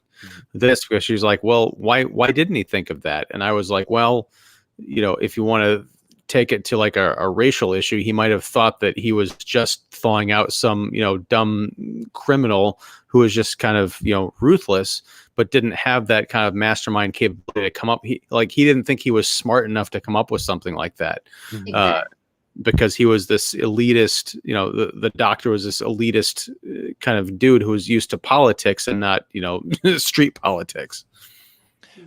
this, because she was like, well, why didn't he think of that? And I was like, well, if you want to take it to like a racial issue, he might have thought that he was just thawing out some, dumb criminal who was just kind of, ruthless, but didn't have that kind of mastermind capability to come up. He didn't think he was smart enough to come up with something like that. Exactly. Because he was this elitist, the doctor was this elitist kind of dude who was used to politics and not, street politics.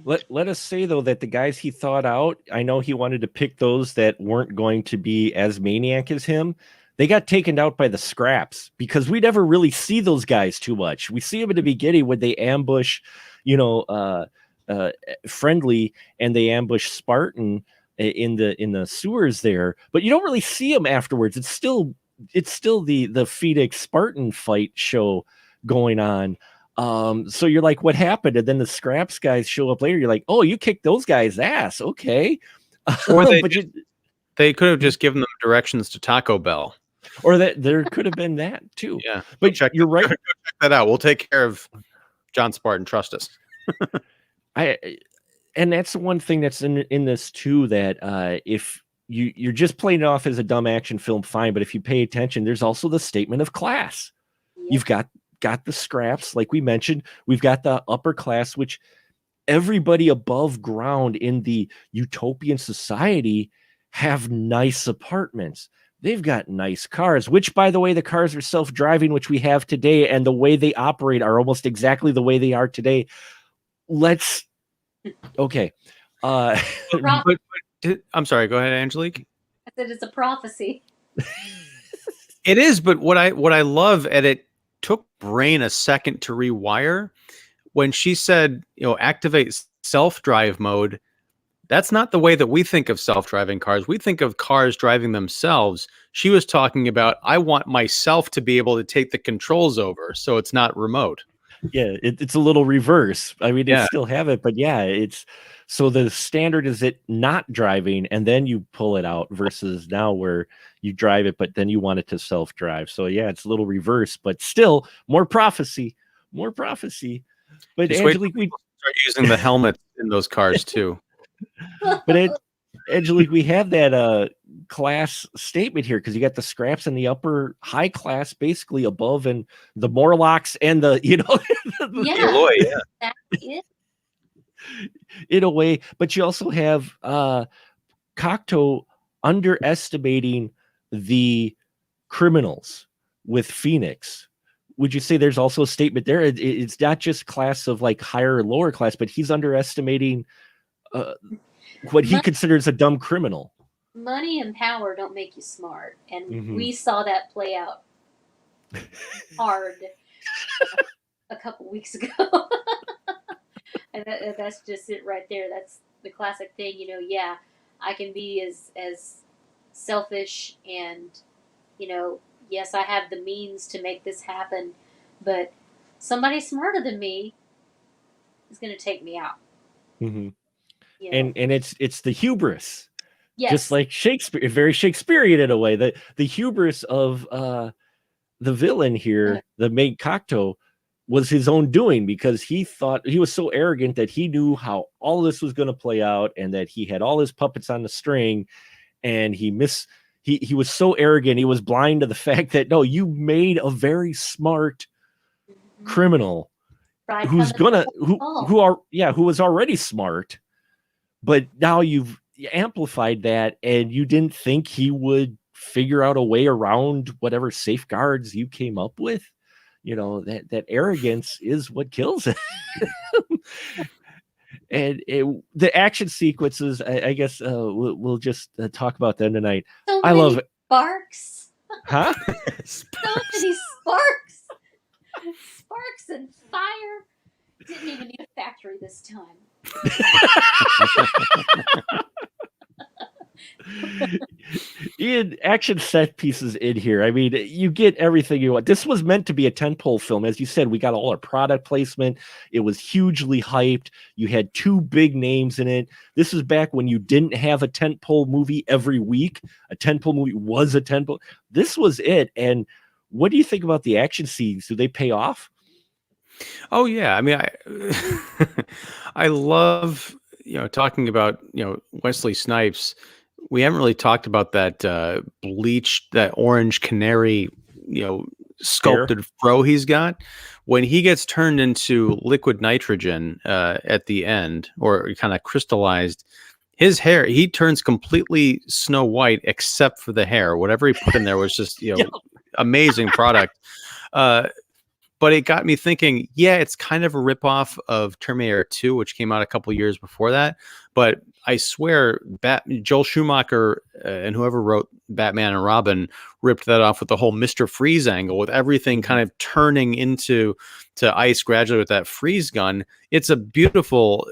Let us say, though, that the guys he thought out, I know he wanted to pick those that weren't going to be as maniac as him. They got taken out by the scraps, because we never really see those guys too much. We see them in the beginning when they ambush, Friendly, and they ambush Spartan in the sewers there, but you don't really see them afterwards. It's still the Phoenix Spartan fight show going on. So you're like, what happened? And then the scraps guys show up later. You're like, oh, you kicked those guys' ass. Okay. Or they could have just given them directions to Taco Bell. Or that there could have been that too. Yeah. But you're right. Go check that out. We'll take care of John Spartan. Trust us. And that's the one thing that's in this too, that if you're just playing it off as a dumb action film, fine. But if you pay attention, there's also the statement of class. Yep. You've got the scraps, like we mentioned. We've got the upper class, which everybody above ground in the utopian society have nice apartments. They've got nice cars, which, by the way, the cars are self-driving, which we have today, and the way they operate are almost exactly the way they are today. Okay. But I'm sorry. Go ahead, Angelique. I said it's a prophecy. It is, but what I love, and it took brain a second to rewire, when she said, activate self-drive mode. That's not the way that we think of self-driving cars. We think of cars driving themselves. She was talking about, I want myself to be able to take the controls over, so it's not remote. Yeah, it's a little reverse. I mean, Yeah. They still have it, but yeah, it's so the standard is it not driving, and then you pull it out, versus now where you drive it, but then you want it to self-drive. So yeah, it's a little reverse, but still more prophecy. But Just wait Angelique, till people start using the helmets in those cars too. Angelique, we have that class statement here, because you got the scraps in the upper high class, basically above, and the Morlocks and the Yeah, Eloy, yeah. that's it. in a way. But you also have Cocteau underestimating the criminals with Phoenix. Would you say there's also a statement there? It's not just class of like higher or lower class, but he's underestimating what he considers a dumb criminal. Money and power don't make you smart, and Mhm. we saw that play out hard a couple weeks ago. And that's just it right there. That's the classic thing, yeah, I can be as selfish and, yes, I have the means to make this happen, but somebody smarter than me is going to take me out. Mhm. You know? And it's the hubris, Yes. just like Shakespeare, very Shakespearean in a way. The hubris of the villain here, the main Cocteau, was his own doing, because he thought he was so arrogant that he knew how all this was going to play out, and that he had all his puppets on the string, and he he was so arrogant. He was blind to the fact that no, you made a very smart criminal Fried who's coming gonna Oh, who was already smart, but now you've amplified that, and you didn't think he would figure out a way around whatever safeguards you came up with. That arrogance is what kills it. And the action sequences, I guess we'll just talk about them tonight. so I love many it. sparks. Huh? So many sparks. Sparks and fire. Didn't even need a factory this time. In action set pieces in here, I mean, you get everything you want. This was meant to be a tentpole film. As you said, we got all our product placement. It was hugely hyped. You had two big names in it. This is back when you didn't have a tentpole movie every week. A tentpole movie was a tentpole. This was it. And what do you think about the action scenes? Do they pay off? Oh yeah, I mean, I love talking about Wesley Snipes. We haven't really talked about that bleached, that orange canary, sculpted fro he's got. When he gets turned into liquid nitrogen at the end, or kind of crystallized, his hair, he turns completely Snow White except for the hair. Whatever he put in there was just amazing product. But it got me thinking, yeah, it's kind of a ripoff of Terminator 2, which came out a couple years before that. But I swear, Joel Schumacher and whoever wrote Batman and Robin ripped that off with the whole Mr. Freeze angle, with everything kind of turning into ice gradually with that freeze gun. It's a beautiful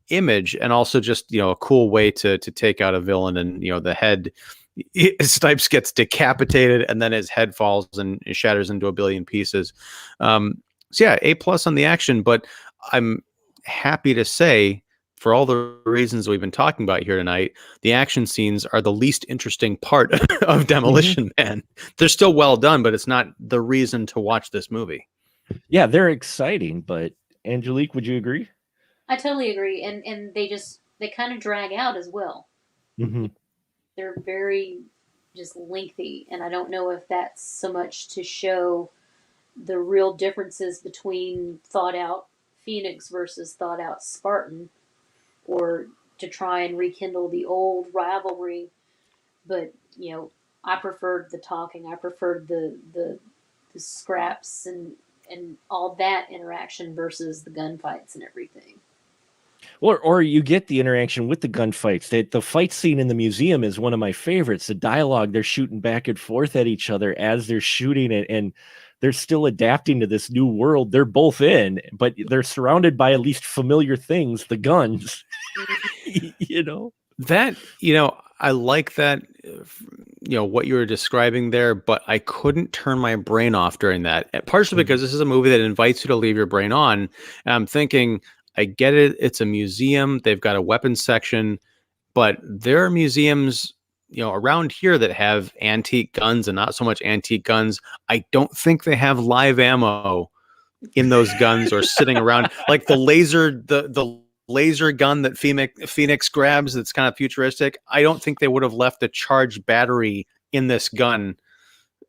image, and also just a cool way to take out a villain. And the head. Snipes gets decapitated, and then his head falls and shatters into a billion pieces. So yeah, A+ on the action. But I'm happy to say, for all the reasons we've been talking about here tonight, the action scenes are the least interesting part of Demolition Man. They're still well done, but it's not the reason to watch this movie. Yeah, they're exciting, but Angelique, would you agree? I totally agree, and they kind of drag out as well. Mm-hmm. They're very just lengthy, and I don't know if that's so much to show the real differences between thought out Phoenix versus thought out Spartan, or to try and rekindle the old rivalry. But I preferred the talking. I preferred the scraps and all that interaction versus the gunfights and everything. Or you get the interaction with the gunfights. The fight scene in the museum is one of my favorites. The dialogue, they're shooting back and forth at each other as they're shooting it, and they're still adapting to this new world they're both in, but they're surrounded by at least familiar things, the guns. That, I like that, what you were describing there, but I couldn't turn my brain off during that. Partially because this is a movie that invites you to leave your brain on. And I'm thinking, I get it. It's a museum. They've got a weapons section, but there are museums, around here that have antique guns and not so much antique guns. I don't think they have live ammo in those guns or sitting around, like the laser gun that Phoenix grabs. That's kind of futuristic. I don't think they would have left a charged battery in this gun.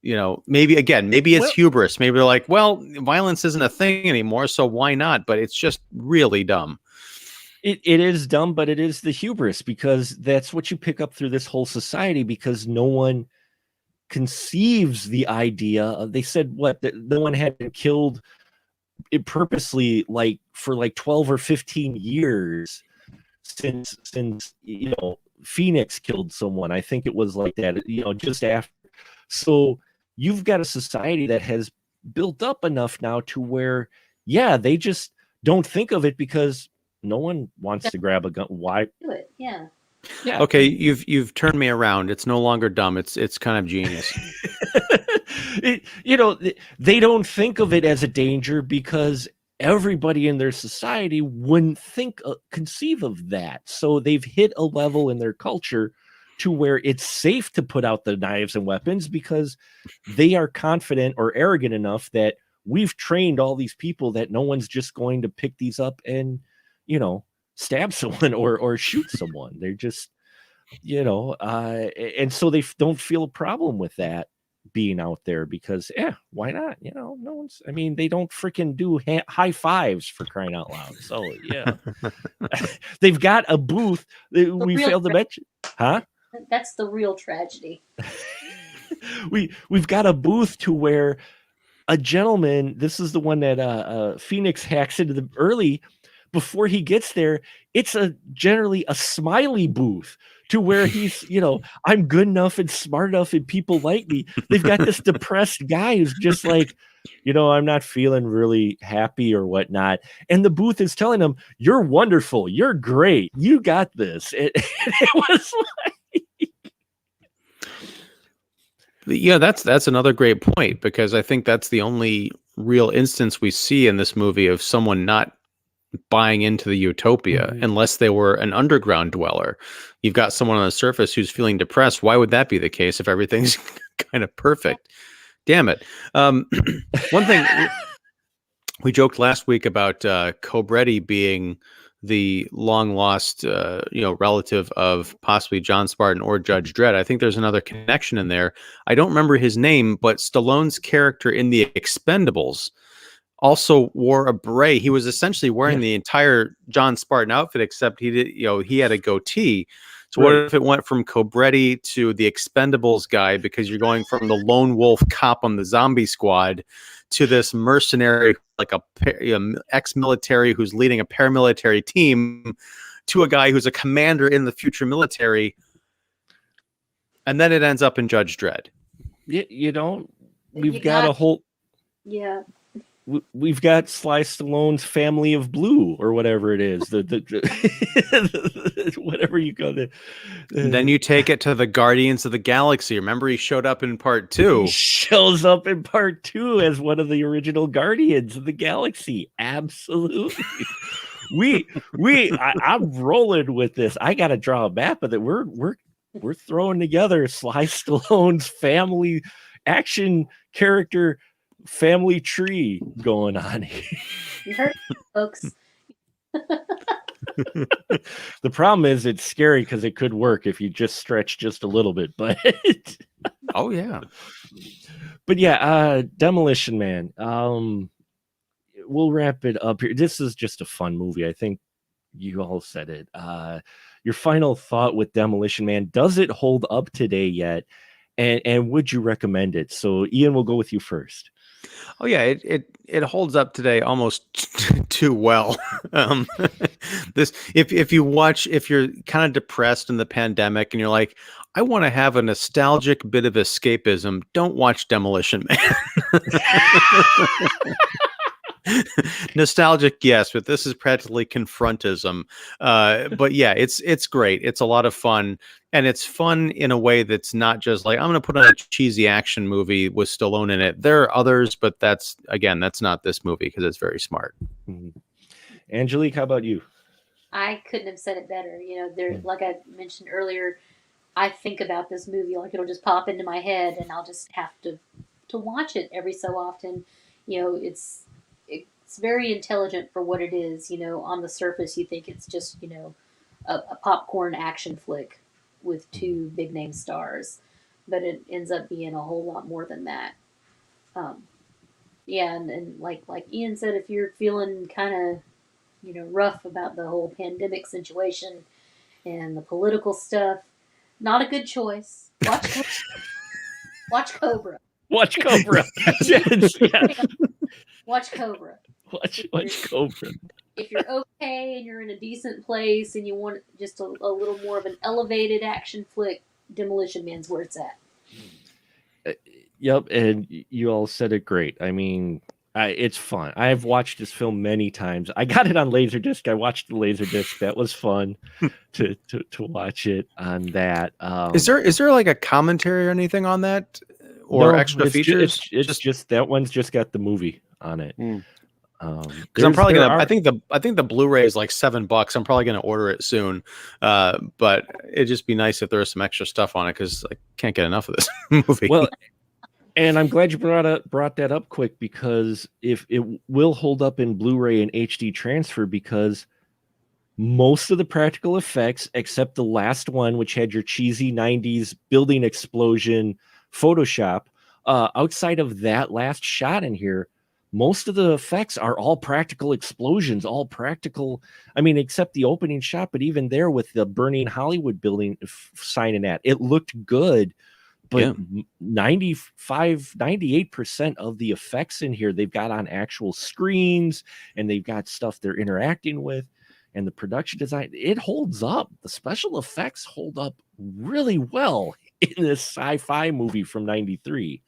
Maybe it's hubris. Maybe they're like, well, violence isn't a thing anymore, so why not? But it's just really dumb. It is dumb, but it is the hubris, because that's what you pick up through this whole society, because no one conceives the idea of, they said that no one had been killed it purposely for 12 or 15 years since Phoenix killed someone. I think it was like that, just after. So you've got a society that has built up enough now to where, they just don't think of it, because no one wants to grab a gun. Why do it? Yeah. Okay, you've turned me around. It's no longer dumb. It's kind of genius. They don't think of it as a danger because everybody in their society wouldn't conceive of that. So they've hit a level in their culture to where it's safe to put out the knives and weapons, because they are confident or arrogant enough that we've trained all these people that no one's just going to pick these up and, stab someone or shoot someone. They're just, you know, and so they don't feel a problem with that being out there because, why not? You know, no one's, I mean, they don't freaking do high fives for crying out loud. So, yeah, they've got a booth that The we real failed to mention. Huh? That's the real tragedy. We've got a booth to where a gentleman, this is the one that Phoenix hacks into the early before he gets there. It's generally a smiley booth to where he's, you know, I'm good enough and smart enough and people like me. They've got this depressed guy who's just like, you know, I'm not feeling really happy or whatnot. And the booth is telling him, you're wonderful. You're great. You got this. It was Yeah, that's another great point, because I think that's the only real instance we see in this movie of someone not buying into the utopia, unless they were an underground dweller. You've got someone on the surface who's feeling depressed. Why would that be the case if everything's kind of perfect? Damn it. One thing we joked last week about Cobretti being the long lost, relative of possibly John Spartan or Judge Dredd. I think there's another connection in there. I don't remember his name, but Stallone's character in The Expendables also wore a beret. He was essentially wearing the entire John Spartan outfit, except he had a goatee. So what if it went from Cobretti to the Expendables guy, because you're going from the lone wolf cop on the zombie squad to this mercenary, like ex-military who's leading a paramilitary team, to a guy who's a commander in the future military. And then it ends up in Judge Dredd. You know, we've got a whole... Yeah. We've got Sly Stallone's Family of Blue, or whatever it is, the whatever you call it. And then you take it to the Guardians of the Galaxy. Remember, he showed up in part 2. He shows up in part 2 as one of the original Guardians of the Galaxy. Absolutely. I'm rolling with this. I got to draw a map of it. We're throwing together Sly Stallone's family action character family tree going on here. You heard it, folks. The problem is it's scary because it could work if you just stretch just a little bit, but oh yeah. But yeah, Demolition Man. We'll wrap it up here. This is just a fun movie. I think you all said it. Your final thought with Demolition Man, does it hold up today yet? And would you recommend it? So Ian, we'll go with you first. Oh yeah, it holds up today almost too well. This if you're kind of depressed in the pandemic and you're like, I want to have a nostalgic bit of escapism, don't watch Demolition Man. Nostalgic, yes, but this is practically confrontism. But yeah, it's great. It's a lot of fun, and it's fun in a way that's not just like, I'm going to put on a cheesy action movie with Stallone in it. There are others, but that's not this movie because it's very smart. Mm-hmm. Angelique, how about you? I couldn't have said it better. You know, there, like I mentioned earlier, I think about this movie like it'll just pop into my head, and I'll just have to watch it every so often. You know, it's very intelligent for what it is. You know, on the surface, you think it's just, you know, a popcorn action flick with two big name stars, but it ends up being a whole lot more than that. Yeah, and like Ian said, if you're feeling kind of, you know, rough about the whole pandemic situation and the political stuff, not a good choice. Watch Cobra. Watch Cobra. Yes, yeah. Watch Cobra. Watch Cobra. If you're okay and you're in a decent place and you want just a little more of an elevated action flick, Demolition Man's where it's at. Yep, and you all said it great. I mean, it's fun. I've watched this film many times. I got it on Laserdisc. I watched the Laserdisc. That was fun to watch it on that. Is there like a commentary or anything on that, or extra features? It's just that one's just got the movie on it. Because I'm probably gonna. I think the Blu-ray is like $7. I'm probably gonna order it soon. But it'd just be nice if there was some extra stuff on it, because I can't get enough of this movie. Well, and I'm glad you brought that up quick, because if it will hold up in Blu-ray and HD transfer, because most of the practical effects, except the last one, which had your cheesy 90s building explosion Photoshop. Outside of that last shot in here, most of the effects are all practical explosions, all practical. I mean, except the opening shot, but even there with the burning Hollywood building signing that, it looked good. But Yeah. 98% of the effects in here, they've got on actual screens, and they've got stuff they're interacting with. And the production design, it holds up. The special effects hold up really well in this sci-fi movie from 93.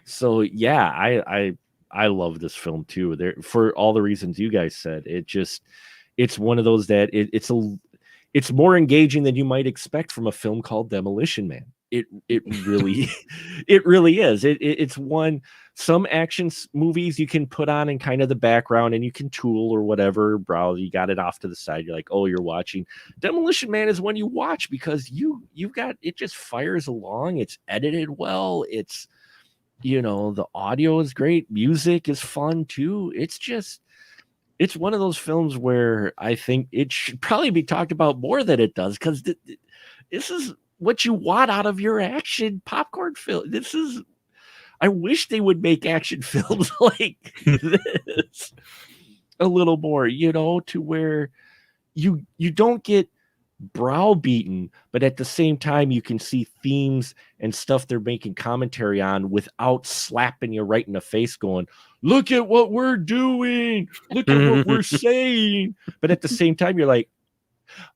So yeah, I love this film too. There, for all the reasons you guys said. It's one of those that it's more engaging than you might expect from a film called Demolition Man. It really it really is. It's one. Some action movies you can put on in kind of the background, and you can tool or whatever, bro. You got it off to the side. You're like, oh, you're watching. Demolition Man is one you watch because you've got it. Just fires along. It's edited well. It's, the audio is great. Music is fun too. It's one of those films where I think it should probably be talked about more than it does, because this is what you want out of your action popcorn film. I wish they would make action films like this a little more, to where you don't get browbeaten, but at the same time you can see themes and stuff they're making commentary on without slapping you right in the face going, look at what we're doing, look at what we're saying. But at the same time you're like,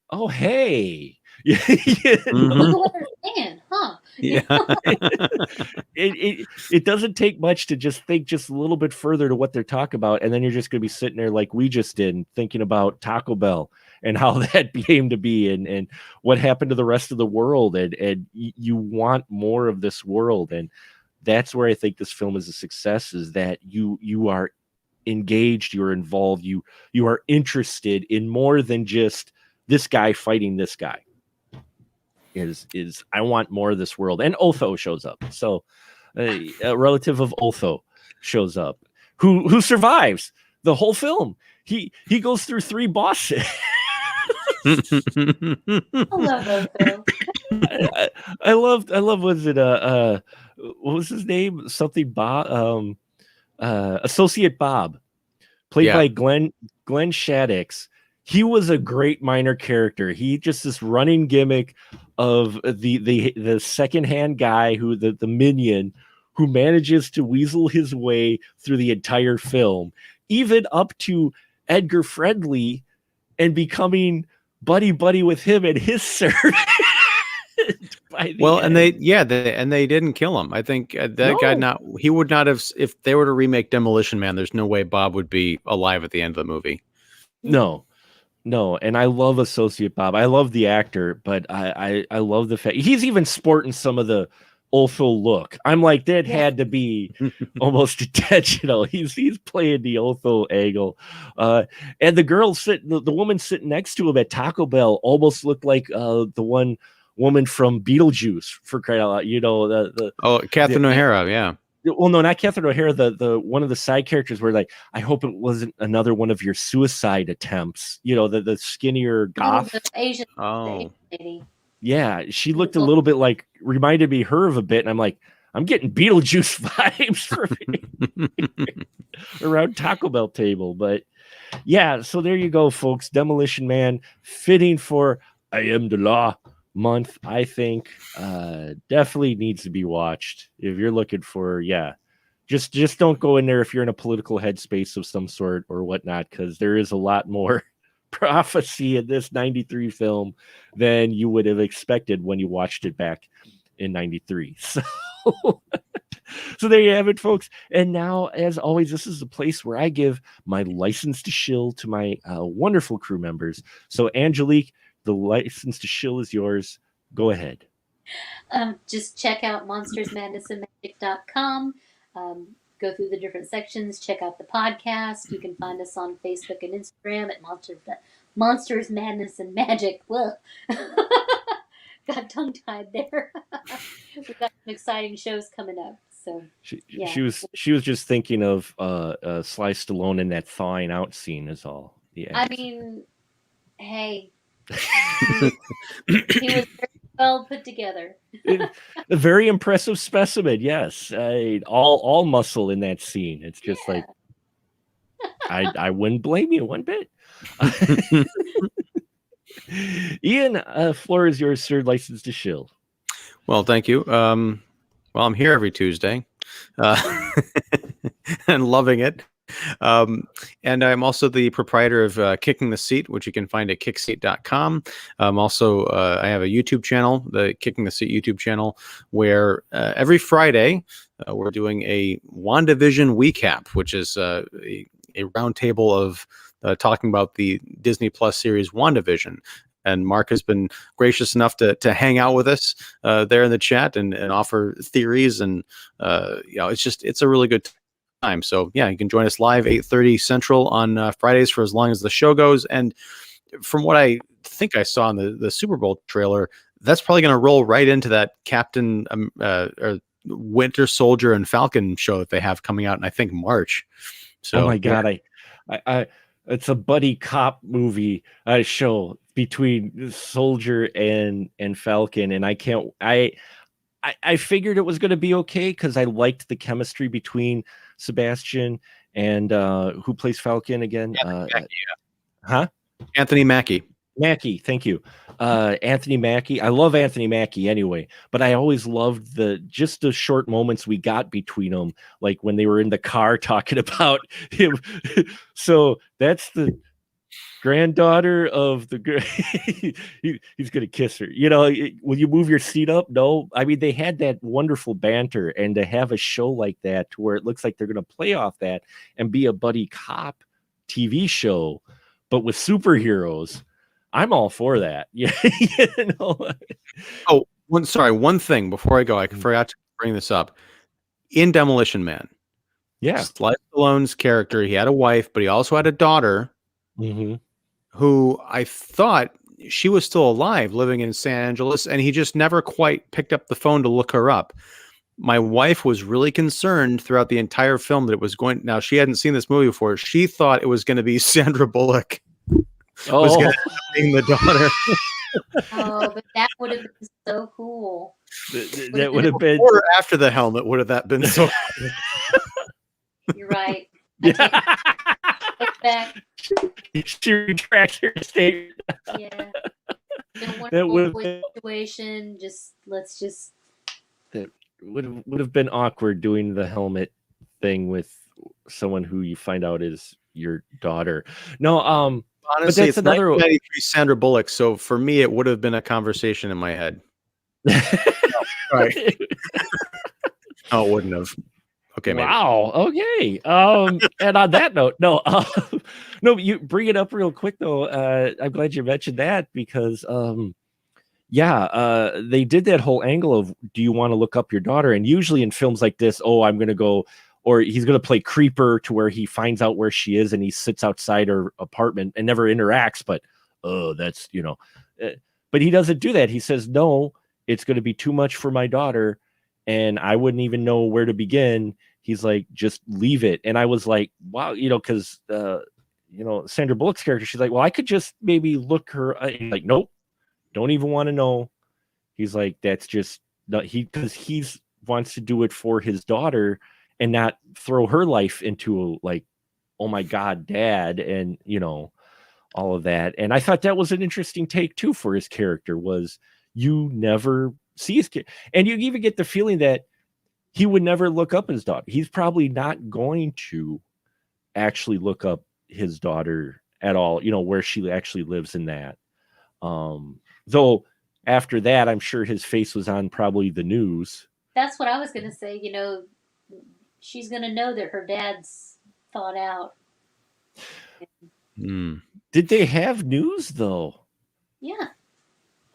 oh hey. People understand, huh? Yeah. It doesn't take much to just think just a little bit further to what they're talking about, and then you're just going to be sitting there like we just did, thinking about Taco Bell and how that came to be, and what happened to the rest of the world, and you want more of this world. And that's where I think this film is a success, is that you are engaged, you're involved, you are interested in more than just this guy fighting this guy. Is I want more of this world. And Otho shows up. So a relative of Otho shows up who survives the whole film. He goes through 3 bosses. I love Otho. I love was it what was his name? Something Bob, Associate Bob, played by Glenn Shaddix. He was a great minor character. He just this running gimmick of the secondhand guy who the minion who manages to weasel his way through the entire film, even up to Edgar Friendly and becoming buddy with him and his servant. Well, end. And they didn't kill him. I think guy he would not have, if they were to remake Demolition Man, there's no way Bob would be alive at the end of the movie. No, and I love Associate Bob. I love the actor, but I love the fact he's even sporting some of the Otho look. I'm like, that had to be almost intentional. He's playing the Otho angle. And the girl the woman sitting next to him at Taco Bell almost looked like the one woman from Beetlejuice, for crying out loud. Catherine O'Hara, yeah. Well, no, not Catherine O'Hara. The one of the side characters were like, I hope it wasn't another one of your suicide attempts. The skinnier goth. The Asian lady. Yeah, she looked a little bit like, reminded me her of a bit, and I'm like, I'm getting Beetlejuice vibes for around Taco Bell table. But yeah, so there you go, folks. Demolition Man, fitting for I Am the Law month, I think. Definitely needs to be watched if you're looking for, just don't go in there if you're in a political headspace of some sort or whatnot, because there is a lot more prophecy in this 93 film than you would have expected when you watched it back in 93. So there you have it, folks. And now, as always, this is the place where I give my license to shill to my wonderful crew members. So Angelique, the license to shill is yours. Go ahead. Just check out monstersmadnessandmagic.com. Go through the different sections. Check out the podcast. You can find us on Facebook and Instagram at Monsters, Madness, and Magic. Well, got tongue-tied there. We've got some exciting shows coming up. So she was just thinking of Sly Stallone in that thawing out scene is all. Yeah. I mean, hey, he was very well put together. A very impressive specimen. Yes, all muscle in that scene. It's just Yeah. like I wouldn't blame you one bit. Ian, floor is yours, sir. License to shill. Well, thank you. Well, I'm here every Tuesday, uh, and loving it. And I'm also the proprietor of Kicking the Seat, which you can find at kickseat.com. Also, I have a YouTube channel, the Kicking the Seat YouTube channel, where every Friday we're doing a WandaVision recap, which is a roundtable of talking about the Disney Plus series WandaVision. And Mark has been gracious enough to hang out with us there in the chat and offer theories. And, it's a really good time. So yeah, you can join us live 8:30 Central on Fridays for as long as the show goes. And from what I think I saw in the Super Bowl trailer, that's probably going to roll right into that Captain or Winter Soldier and Falcon show that they have coming out in, I think, March. So Oh my God, I it's a buddy cop movie show between Soldier and Falcon, and I figured it was going to be okay because I liked the chemistry between Sebastian and who plays Falcon again? Huh? Anthony Mackie. Mackie, thank you. Anthony Mackie. I love Anthony Mackie anyway, but I always loved just the short moments we got between them, like when they were in the car talking about him. So that's the granddaughter of the he's gonna kiss her. Will you move your seat up? No. I mean, they had that wonderful banter, and to have a show like that to where it looks like they're gonna play off that and be a buddy cop TV show, but with superheroes. I'm all for that. Yeah. Oh, one thing before I go, I forgot to bring this up. In Demolition Man, Yeah. Sly Stallone's character, he had a wife, but he also had a daughter who I thought she was still alive, living in San Angeles, and he just never quite picked up the phone to look her up. My wife was really concerned throughout the entire film that it was going. Now, she hadn't seen this movie before. She thought it was going to be Sandra Bullock was going to be the daughter. Oh, but that would have been so cool. That would have been. Or after the helmet would have that been so cool. You're right. Take back. She retracts her statement. Yeah. That would situation. Let's just. That would have been awkward doing the helmet thing with someone who you find out is your daughter. No, honestly, but that's it's another 1993 Sandra Bullock. So for me, it would have been a conversation in my head. Right. Oh, it wouldn't have. Okay. Maybe. Wow. Okay. And on that note, no, you bring it up real quick though. I'm glad you mentioned that because, they did that whole angle of, do you want to look up your daughter? And usually in films like this, I'm going to go, or he's going to play creeper to where he finds out where she is and he sits outside her apartment and never interacts. But, that's, but he doesn't do that. He says, no, it's going to be too much for my daughter. And I wouldn't even know where to begin. He's like, just leave it. And I was like, wow, because, Sandra Bullock's character, she's like, well, I could just maybe look her like, nope, don't even want to know. He's like, that's just not because he's wants to do it for his daughter and not throw her life into like, oh my God, dad. And, all of that. And I thought that was an interesting take too, for his character was you never see his kid. And you even get the feeling that he would never look up his daughter. He's probably not going to actually look up his daughter at all, where she actually lives in that. Though after that, I'm sure his face was on probably the news. That's what I was going to say. She's going to know that her dad's thought out. Did they have news though? Yeah.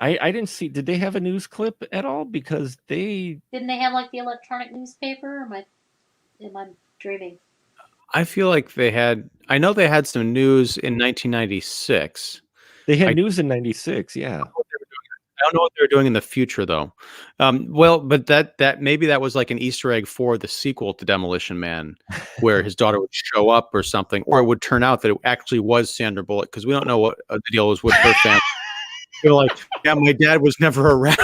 I didn't see. Did they have a news clip at all? Because didn't they have like the electronic newspaper? Or am I dreaming? I feel like they had. I know they had some news in 1996. They had news in 96. Yeah. don't know what they're doing in the future, though. Well, but that maybe that was like an Easter egg for the sequel to Demolition Man, where his daughter would show up or something, or it would turn out that it actually was Sandra Bullock, because we don't know what the deal was with her family. They're like, yeah, my dad was never around.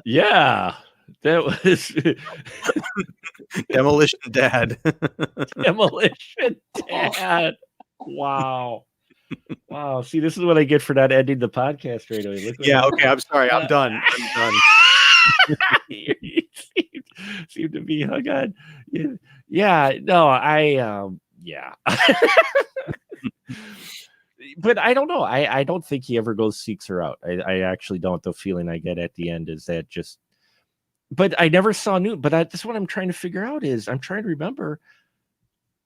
Yeah, that was Demolition Dad. Demolition Dad. Wow. Wow. See, this is what I get for not ending the podcast right away. Look Yeah, okay, I'm sorry. I'm done. you seem to be hung on. Yeah, no, yeah. But I don't know. I don't think he ever goes seeks her out. I actually don't. The feeling I get at the end is that just, but I never saw news. But that's what I'm trying to figure out is I'm trying to remember.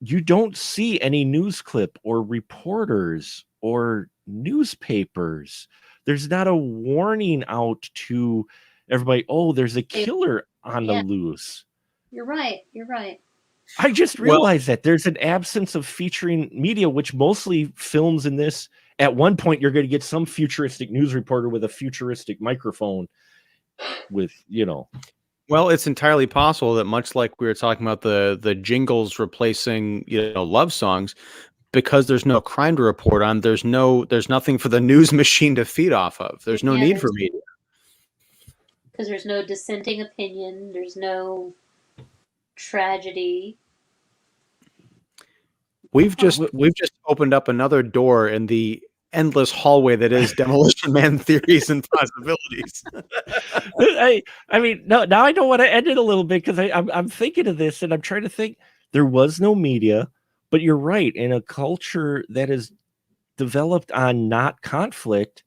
You don't see any news clip or reporters or newspapers. There's not a warning out to everybody. Oh, there's a killer on the loose. You're right. I just realized that there's an absence of featuring media, which mostly films in this. At one point, you're going to get some futuristic news reporter with a futuristic microphone with, Well, it's entirely possible that, much like we were talking about the jingles replacing, love songs, because there's no crime to report on, there's nothing for the news machine to feed off of. There's no need for media. Because there's no dissenting opinion. There's no tragedy. We've just opened up another door in the endless hallway that is Demolition Man theories and possibilities. I mean, no, now I don't want to end it a little bit because I'm thinking of this and I'm trying to think. There was no media, but you're right. In a culture that is developed on not conflict,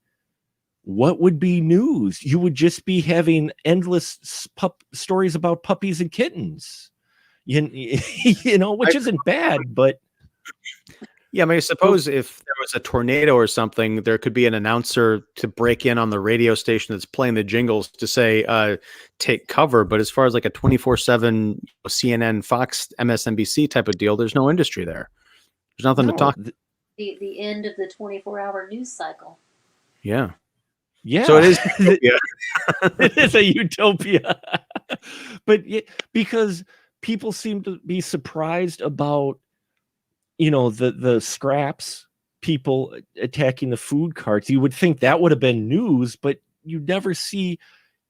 what would be news? You would just be having endless stories about puppies and kittens, which isn't bad, but. Yeah, I mean, I suppose if there was a tornado or something, there could be an announcer to break in on the radio station that's playing the jingles to say, take cover. But as far as like a 24/7 CNN, Fox, MSNBC type of deal, there's no industry there. There's nothing to talk. The end of the 24-hour news cycle. Yeah. Yeah. So it is. It is a utopia. But because people seem to be surprised about, the scraps, people attacking the food carts. You would think that would have been news, but you never see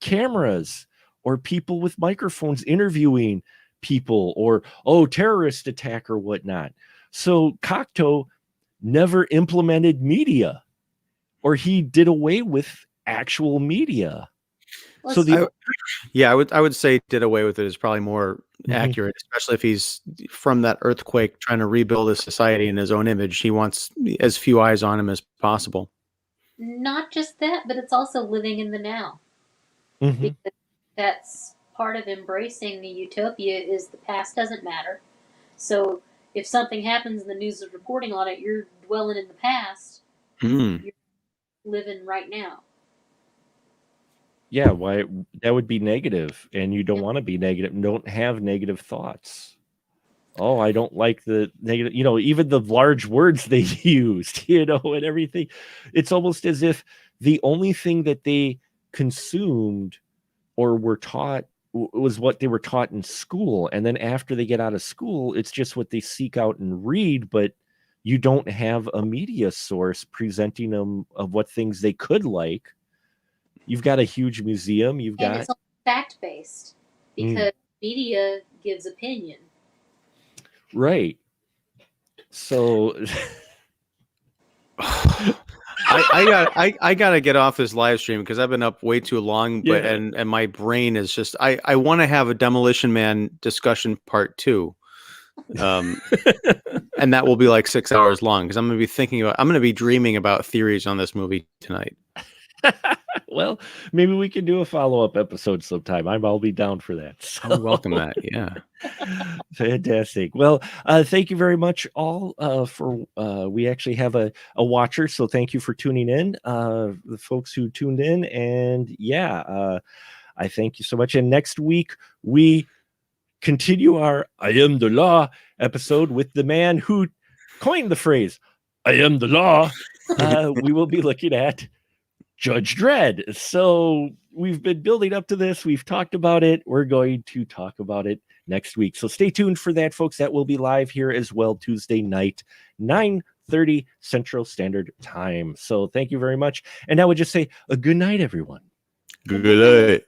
cameras or people with microphones interviewing people or, terrorist attack or whatnot. So Cocteau never implemented media, or he did away with actual media. I would say did away with it is probably more accurate, especially if he's from that earthquake trying to rebuild his society in his own image. He wants as few eyes on him as possible. Not just that, but it's also living in the now. Because that's part of embracing the utopia is the past doesn't matter. So if something happens and the news is reporting on it, you're dwelling in the past. You're living right now. Yeah, why that would be negative, and you don't want to be negative. Don't have negative thoughts. Oh, I don't like the negative, even the large words they used, and everything. It's almost as if the only thing that they consumed or were taught was what they were taught in school. And then after they get out of school, it's just what they seek out and read, but you don't have a media source presenting them of what things they could like. You've got a huge museum. And it's all fact-based because media gives opinion. Right. So I gotta get off this live stream because I've been up way too long, but and my brain is just I want to have a Demolition Man discussion part 2. And that will be like 6 hours long because I'm gonna be dreaming about theories on this movie tonight. Well, maybe we can do a follow-up episode sometime. I'll be down for that. So. I welcome that. Yeah. Fantastic. Well, thank you very much all for we actually have a watcher, so thank you for tuning in, the folks who tuned in, and I thank you so much. And next week we continue our I Am the Law episode with the man who coined the phrase I am the law, we will be looking at Judge Dredd. So we've been building up to this. We've talked about it. We're going to talk about it next week. So stay tuned for that, folks. That will be live here as well Tuesday night, 9:30 Central Standard Time. So thank you very much. And I would just say a good night, everyone. Good night.